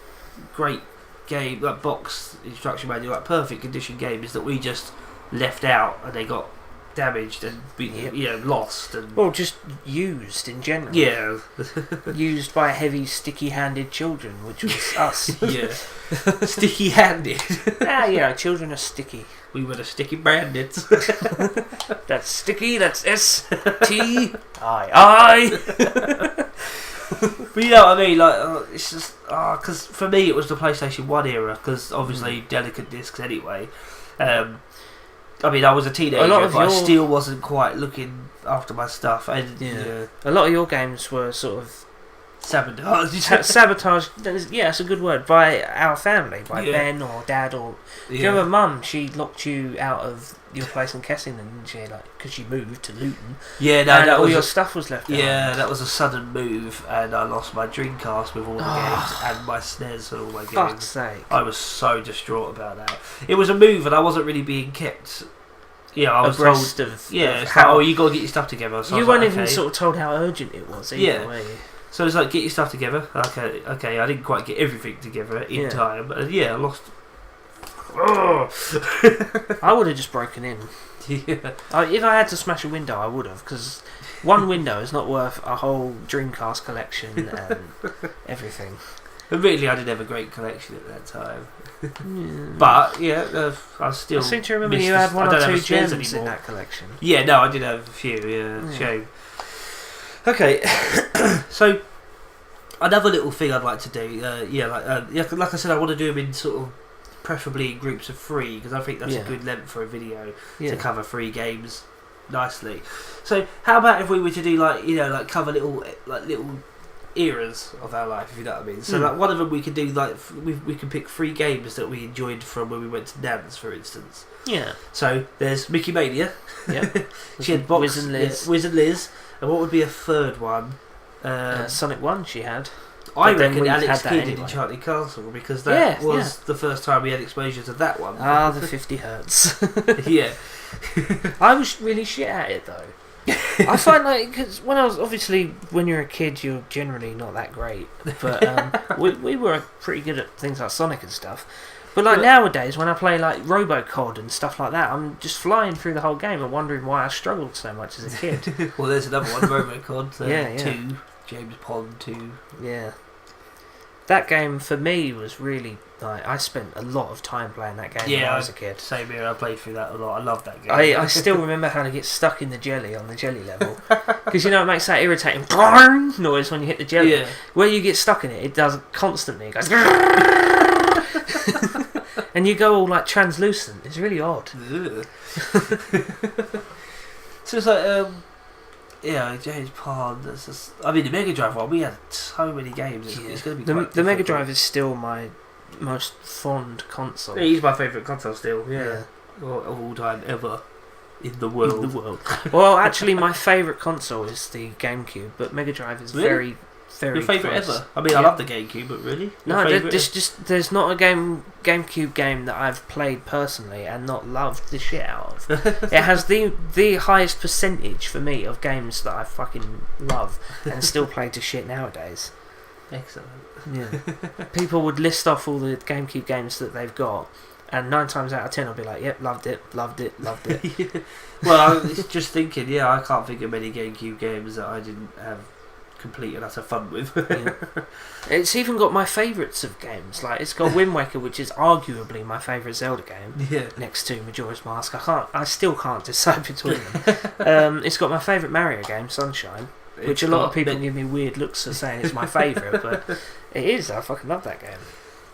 great game, like box instruction manual, like perfect condition games that we just left out and they got damaged and lost, and just used in general. Yeah. Used by heavy, sticky-handed children, which was us. Yeah. Sticky-handed. Children are sticky. We were the sticky bandits. That's sticky. That's STI. But you know what I mean? Like, it's just because for me it was the PlayStation 1 era, because obviously delicate discs anyway. I mean, I was a teenager, but I still wasn't quite looking after my stuff. And a lot of your games were sort of sabotage. That's a good word. By our family, by Ben or Dad, or do you remember Mum? She locked you out of your place in Kessington, didn't she? Like, because you moved to Luton. Yeah, no, and that all was your stuff was left. Yeah, that was a sudden move, and I lost my Dreamcast with all the games and my SNES and all my games. Fuck's sake! I was so distraught about that. It was a move, and I wasn't really being kept. Yeah, I was told. Of how you got to get your stuff together. So you weren't even sort of told how urgent it was. Either way. So it's like, get your stuff together. Okay, I didn't quite get everything together in time. And I lost I would have just broken in. Yeah. If I had to smash a window, I would have, because one window is not worth a whole Dreamcast collection and everything. Admittedly, I did have a great collection at that time. Yeah. But, yeah, I still... I seem to remember miss you had one I or don't have two a spares gems in anymore. that collection. Yeah, no, I did have a few, Yeah. shame. Okay, so another little thing I'd like to do, like I said, I want to do them in sort of, preferably in groups of 3, because I think that's a good length for a video to cover 3 games nicely. So, how about if we were to do cover little eras of our life, if you know what I mean. So like one of them we could do we can pick 3 games that we enjoyed from when we went to Nans, for instance. Yeah. So there's Mickey Mania. Yeah. She had Box, Wiz and Liz. Yeah, Wiz and Liz. And what would be a third one? Sonic 1 she had. I but then reckon we've Alex had that Kidd in anyway. Enchanted Castle, because that Yeah, was the first time we had exposure to that one. Ah, the 50 hertz. Yeah. I was really shit at it though. I find because when you're a kid, you're generally not that great. But we were pretty good at things like Sonic and stuff. But nowadays, when I play like RoboCod and stuff like that, I'm just flying through the whole game and wondering why I struggled so much as a kid. Well, there's another one, RoboCod. Yeah. 2, James Pond 2. Yeah. That game for me was really I spent a lot of time playing that game when I was a kid. Same here. I played through that a lot. I love that game. I still remember how to get stuck in the jelly on the jelly level, because it makes that irritating noise when you hit the jelly. Yeah. Where you get stuck in it does it constantly. It goes and you go all like translucent. It's really odd. So it's like James Pond. That's just, I mean, the Mega Drive one, we had so many games. It's going to be quite the Mega difficult. Drive is still my most fond console. Yeah, he's my favourite console still. Yeah. Of all time ever in the world. Well, actually, my favourite console is the GameCube, but Mega Drive is very, very Your favourite close. ever? I mean, I love the GameCube, but really? No, there's not a GameCube game that I've played personally and not loved the shit out of. It has the highest percentage for me of games that I fucking love and still play to shit nowadays. Excellent. Yeah. People would list off all the GameCube games that they've got, and 9 times out of 10 I'll be like, yep, loved it. Yeah. Well, I was just thinking, I can't think of many GameCube games that I didn't have complete and utter fun with. Yeah. It's even got my favourites of games. Like, it's got Wind Waker, which is arguably my favourite Zelda game. Yeah. Next to Majora's Mask. I still can't decide between them. It's got my favourite Mario game, Sunshine, which a lot of people give me weird looks for saying it's my favourite, but it is. I fucking love that game.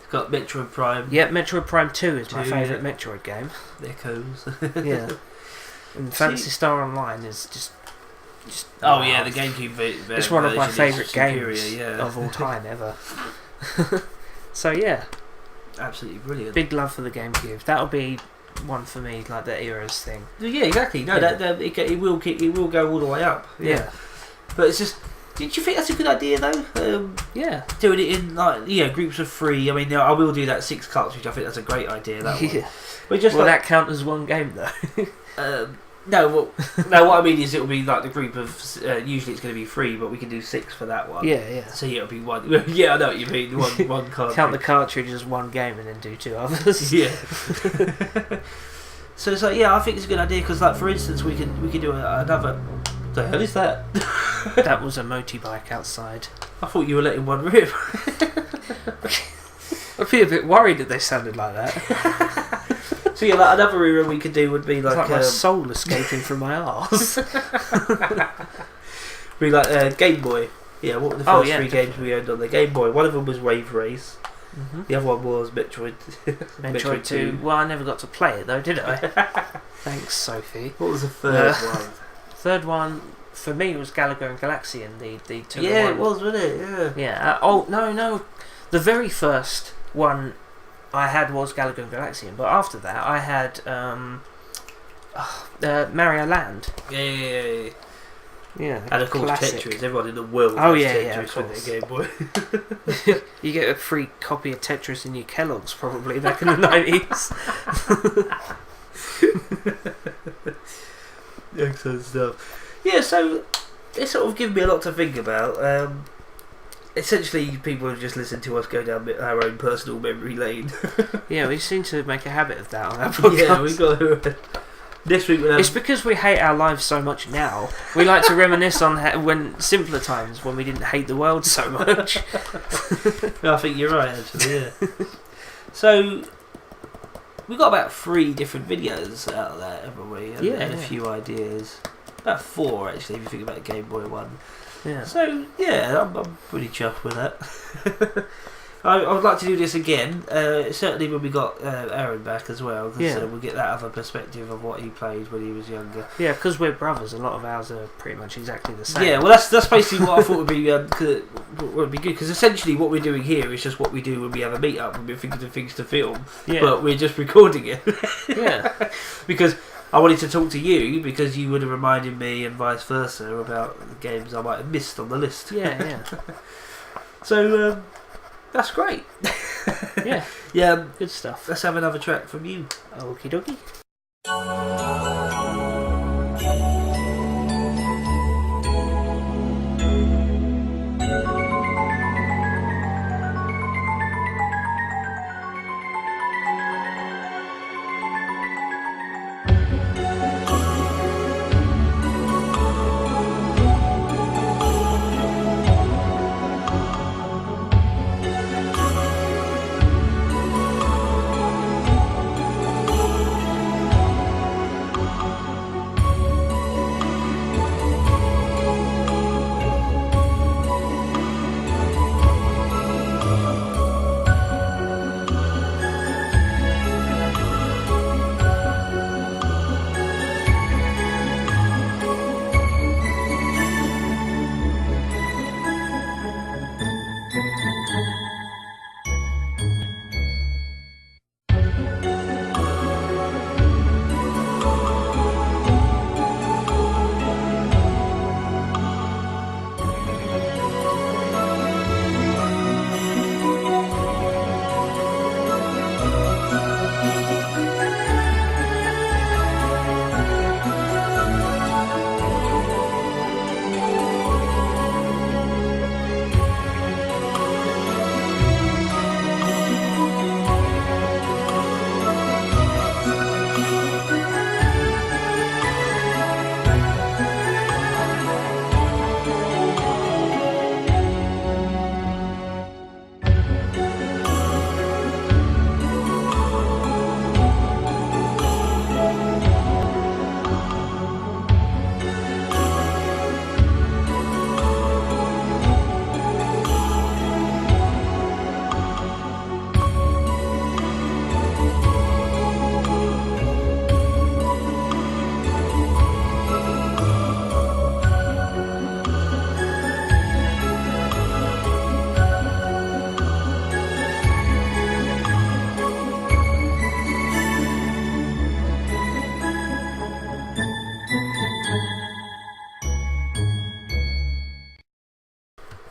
It's got Metroid Prime. Yeah, Metroid Prime 2 is my favourite Metroid game. Echoes. Yeah. And Phantasy Star Online is just the GameCube version. It's one of my favourite superior, games of all time ever. So yeah, absolutely brilliant. big love for the GameCube. That'll be one for me, like the eras thing. Yeah, exactly. No, it will go all the way up. Yeah. But it's just. Did you think that's a good idea though? Yeah. Doing it in groups of 3. I mean, I will do that 6 cartridge. I think that's a great idea. That one. Yeah. But just Will that count as one game though? No, what I mean is it'll be like the group of usually it's going to be 3, but we can do 6 for that one. Yeah. So it'll be 1. Yeah, I know what you mean. One cartridge. Count the cartridge as one game and then do 2 others. Yeah. So it's like, I think it's a good idea because, like, for instance, we can do another. What the hell is that? That was a motorbike outside. I thought you were letting one rip. I'd be a bit worried that they sounded like that. So like another era we could do would be It's like my soul escaping from my arse. be like Game Boy. Yeah, what were the first 3 definitely. games we owned on the Game Boy? One of them was Wave Race. Mm-hmm. The other one was Metroid. Metroid 2. Well, I never got to play it though, did I? Thanks, Sophie. What was the third one? Third one for me was Galaga and Galaxian. The 2. Yeah, it was, wasn't it? Yeah. Yeah. No. The very first one I had was Galaga and Galaxian, but after that I had Mario Land. Yeah. Yeah. And of course classic. Tetris. Everyone in the world Oh, has yeah, Tetris of with their Game Boy. You get a free copy of Tetris in your Kellogg's probably back in the 90s. Excellent stuff. Yeah, so it's sort of given me a lot to think about. essentially people have just listened to us go down our own personal memory lane. Yeah, we seem to make a habit of that on our podcast. Yeah, we got to. This week we'll have... It's because we hate our lives so much now. We like to reminisce on when simpler times when we didn't hate the world so much. I think you're right, actually. Yeah. So we got about 3 different videos out of that, haven't we? And a few ideas. About 4 actually, if you think about Game Boy 1. Yeah. So yeah, I'm pretty chuffed with that. I would like to do this again. Certainly when we got Aaron back as well, because we'll get that other perspective of what he played when he was younger. Yeah, because we're brothers. A lot of ours are pretty much exactly the same. Yeah, well that's basically what I thought would be good. Because essentially what we're doing here is just what we do when we have a meet up when we're thinking of things to film. Yeah. But we're just recording it. Yeah. Because I wanted to talk to you because you would have reminded me and vice versa about the games I might have missed on the list. Yeah. So. That's great. Yeah. Yeah. Good stuff. Let's have another track from you. Okie dokie.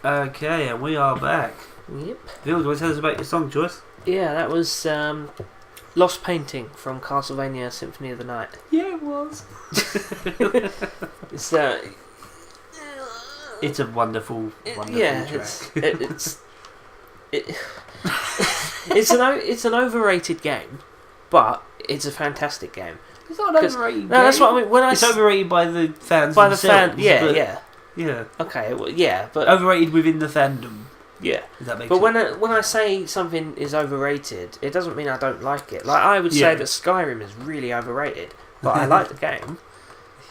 Okay, and we are back. Yep. Phil, do you want to tell us about your song choice? Yeah, that was Lost Painting from Castlevania Symphony of the Night. Yeah, it was. It's a wonderful track. It's an overrated game, but it's a fantastic game. It's not an overrated game. No, that's what I mean. It's overrated by the fans by themselves. Yeah. Okay. Well, yeah, but overrated within the fandom. Yeah. Does that make but sense? when I say something is overrated, it doesn't mean I don't like it. Like I would say that Skyrim is really overrated, but I like the game.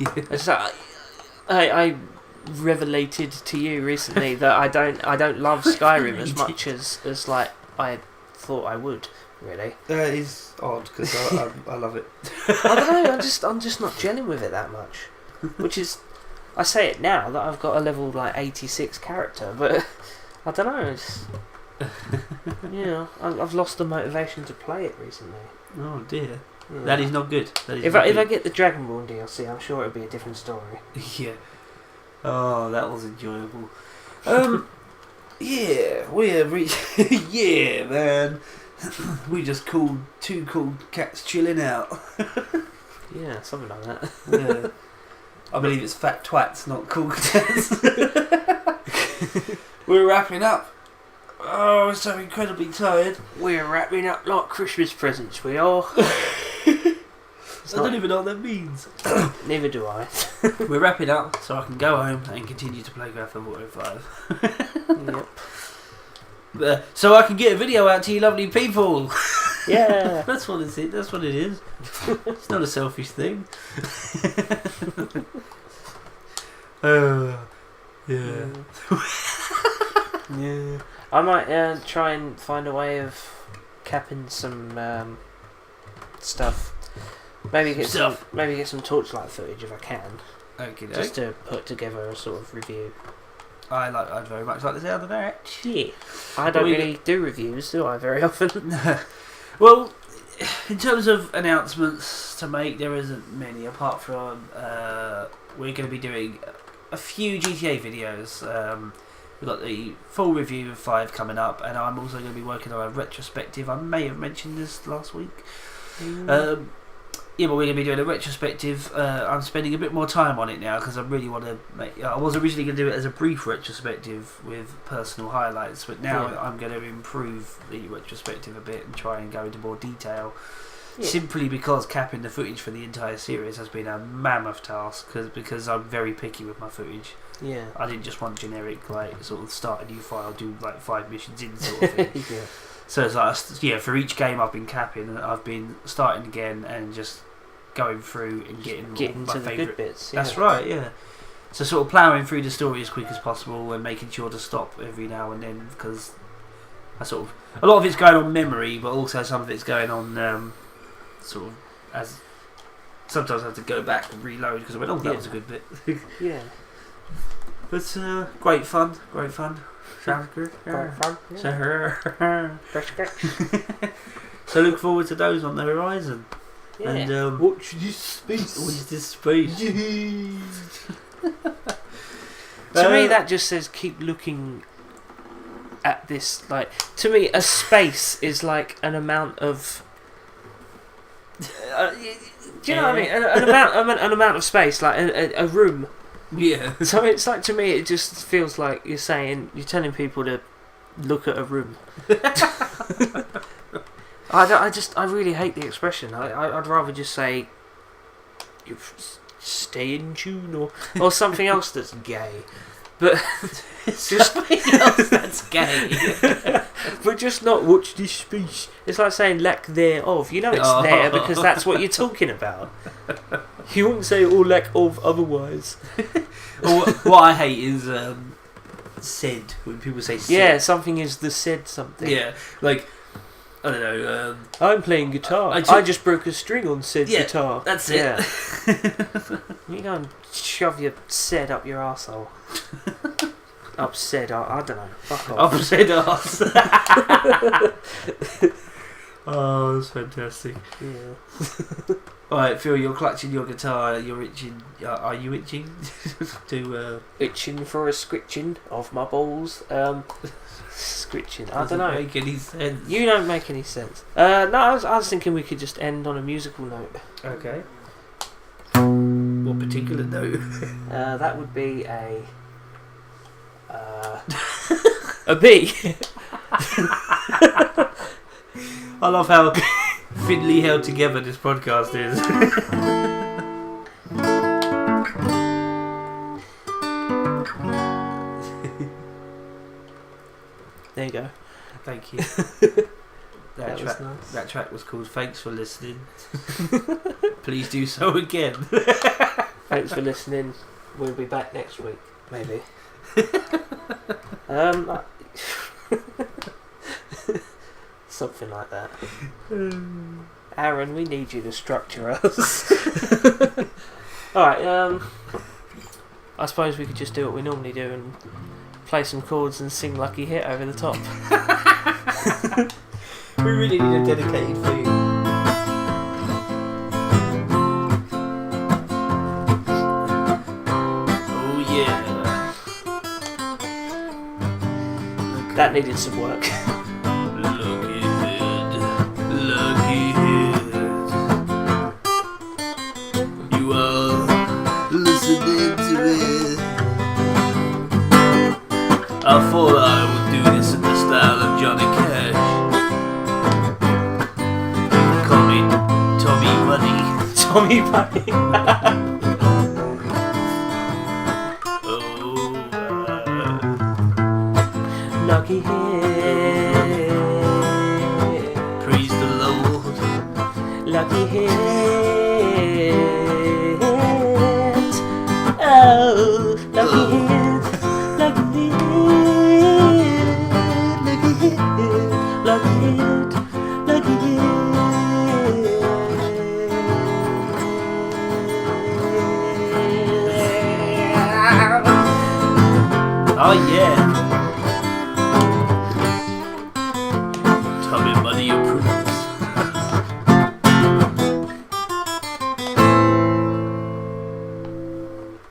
It's like, I revelated to you recently that I don't love Skyrim as much as like I thought I would. Really. That is odd because I love it. I don't know. I'm just not gelling with it that much, which is. I say it now that I've got a level like 86 character, but I don't know. It's, I've lost the motivation to play it recently. Oh dear, that is not good. If I get the Dragonborn DLC, I'm sure it'll be a different story. Yeah. Oh, that was enjoyable. Yeah, we have reached. Yeah, man. We just called 2 cool cats chilling out. Yeah, something like that. Yeah. I believe it's fat twats, not cool cats. We're wrapping up. Oh, I'm so incredibly tired. We're wrapping up like Christmas presents, we are. I don't even know what that means. Neither do I. We're wrapping up so I can go home and continue to play Grand Theft Auto 5. Yep. So I can get a video out to you lovely people. Yeah. That's what it is. That's what it is. It's not a selfish thing. Yeah. Yeah. I might try and find a way of capping some stuff. Maybe get some torchlight footage if I can. Okay. Just to put together a sort of review. I'd very much like to see how the direct. Yeah. I don't really do reviews, do I, very often? Well, in terms of announcements to make, there isn't many, apart from we're going to be doing a few GTA videos. We've got the full review of 5 coming up, and I'm also going to be working on a retrospective. I may have mentioned this last week. Yeah, but we're going to be doing a retrospective. I'm spending a bit more time on it now because I really want to make... I was originally going to do it as a brief retrospective with personal highlights, but now I'm going to improve the retrospective a bit and try and go into more detail. Yeah. Simply because capping the footage for the entire series has been a mammoth task because I'm very picky with my footage. Yeah. I didn't just want generic, like, sort of start a new file, do like 5 missions in sort of thing. Yeah. So it's like, for each game I've been capping, I've been starting again and just going through and getting my to the favourite good bits. Yeah. That's right, yeah. So sort of ploughing through the story as quick as possible and making sure to stop every now and then because a lot of it's going on memory, but also some of it's going on sort of as sometimes I have to go back and reload because I went, that was a good bit. Yeah. But great fun. Sounds good. Great fun. So look forward to those on the horizon. Yeah. And watch this space. To me, that just says keep looking at this. Like, to me, a space is like an amount of. Do you know what I mean? An amount of space, like a room. Yeah. So it's like, to me, it just feels like you're telling people to look at a room. I really hate the expression. I'd rather just say, stay in tune or something else that's gay. But just something else that's gay. But just not watch this space. It's like saying lack thereof. You know it's there because that's what you're talking about. You wouldn't say or lack of otherwise. What I hate is said, when people say said. Yeah, something is the said something. Yeah, like, I don't know. I'm playing guitar. I just broke a string on said guitar. That's it. Yeah. You go and shove your said up your arsehole. Upset, I don't know. Fuck off. Upset arse. Oh, that's fantastic. Yeah. Alright, Phil, you're clutching your guitar, you're itching. Are you itching? Itching for a scritching of my balls. Scritching. I don't know. Doesn't make any sense. You don't make any sense. No, I was thinking we could just end on a musical note. Okay. What particular note? That would be a B. I love how fiddly held together this podcast is. There you go. Thank you. That track was called Thanks for Listening. Please do so again. Thanks for listening. We'll be back next week, maybe. Something like that. Aaron, we need you to structure us. Alright, I suppose we could just do what we normally do and play some chords and sing Lucky Hit over the top. We really need a dedicated theme. Oh yeah. That needed some work. Lucky hit. You are listening to it. Tommy Bunny. Lucky hit. Praise the Lord. Lucky hit. Oh, lucky hit. Lucky hit. Lucky hit. Lucky hit. Oh yeah. Tommy Bunny approves.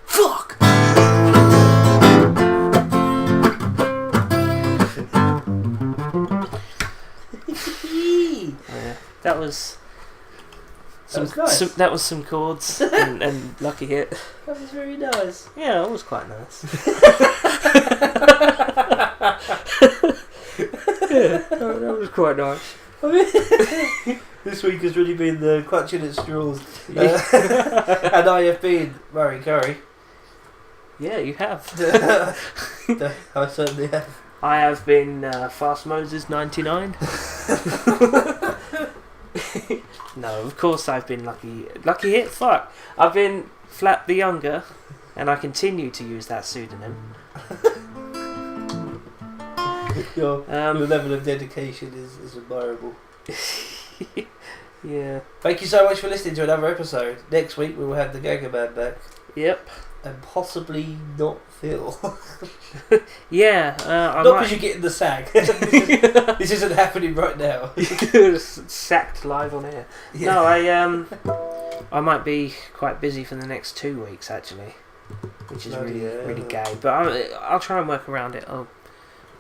Fuck! That was nice. that was some chords and lucky hit. That was very nice. Yeah, it was quite nice. Yeah, that was quite nice. This week has really been the clutching at straws. And I have been Murray Curry. Yeah, you have. I certainly have. I have been Fast Moses 99. No, of course I've been Lucky Hit. Fuck, I've been Flat the Younger, and I continue to use that pseudonym. Your level of dedication is admirable. Yeah. Thank you so much for listening to another episode. Next week we will have the Gagaman back. Yep. And possibly not Phil. Yeah. Not because you're getting the sack. This isn't happening right now. Sacked live on air. Yeah. No, I might be quite busy for the next 2 weeks actually, which is really gay. But I'll try and work around it. I'll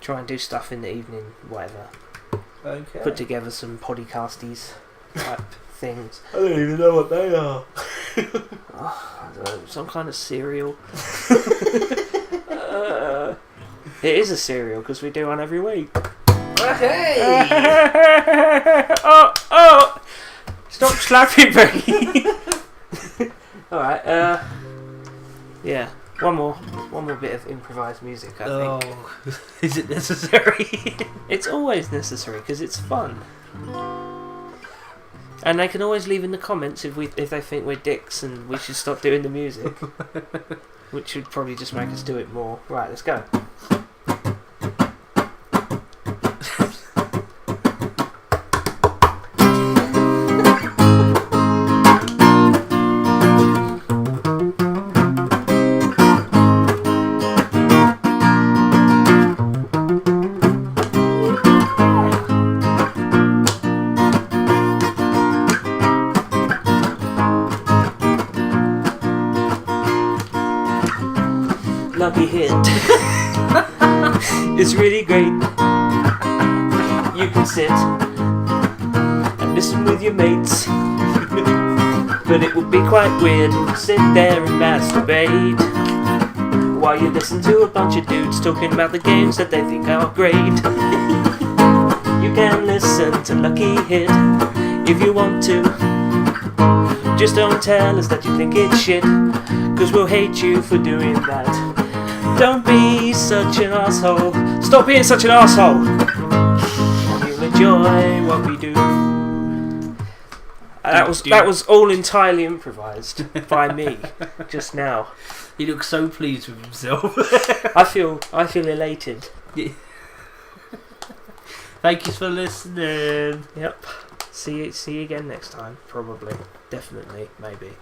try and do stuff in the evening, whatever. Okay. Put together some podcasties type things. I don't even know what they are. I don't know, some kind of cereal. It is a cereal because we do one every week. Hey! Oh! Stop slapping me. All right. Yeah. One more bit of improvised music. I think. Is it necessary? It's always necessary because it's fun. And they can always leave in the comments if they think we're dicks and we should stop doing the music, which would probably just make us do it more. Right, let's go. Lucky hit. It's really great. You can sit and listen with your mates, but it would be quite weird to sit there and masturbate while you listen to a bunch of dudes talking about the games that they think are great. You can listen to Lucky Hit if you want to. Just don't tell us that you think it's shit, 'cause we'll hate you for doing that. Don't be such an asshole. Stop being such an asshole. And you'll enjoy what we do. That was all entirely improvised by me just now. He looks so pleased with himself. I feel elated. Yeah. Thank you for listening. Yep. See you again next time. Probably. Definitely. Maybe.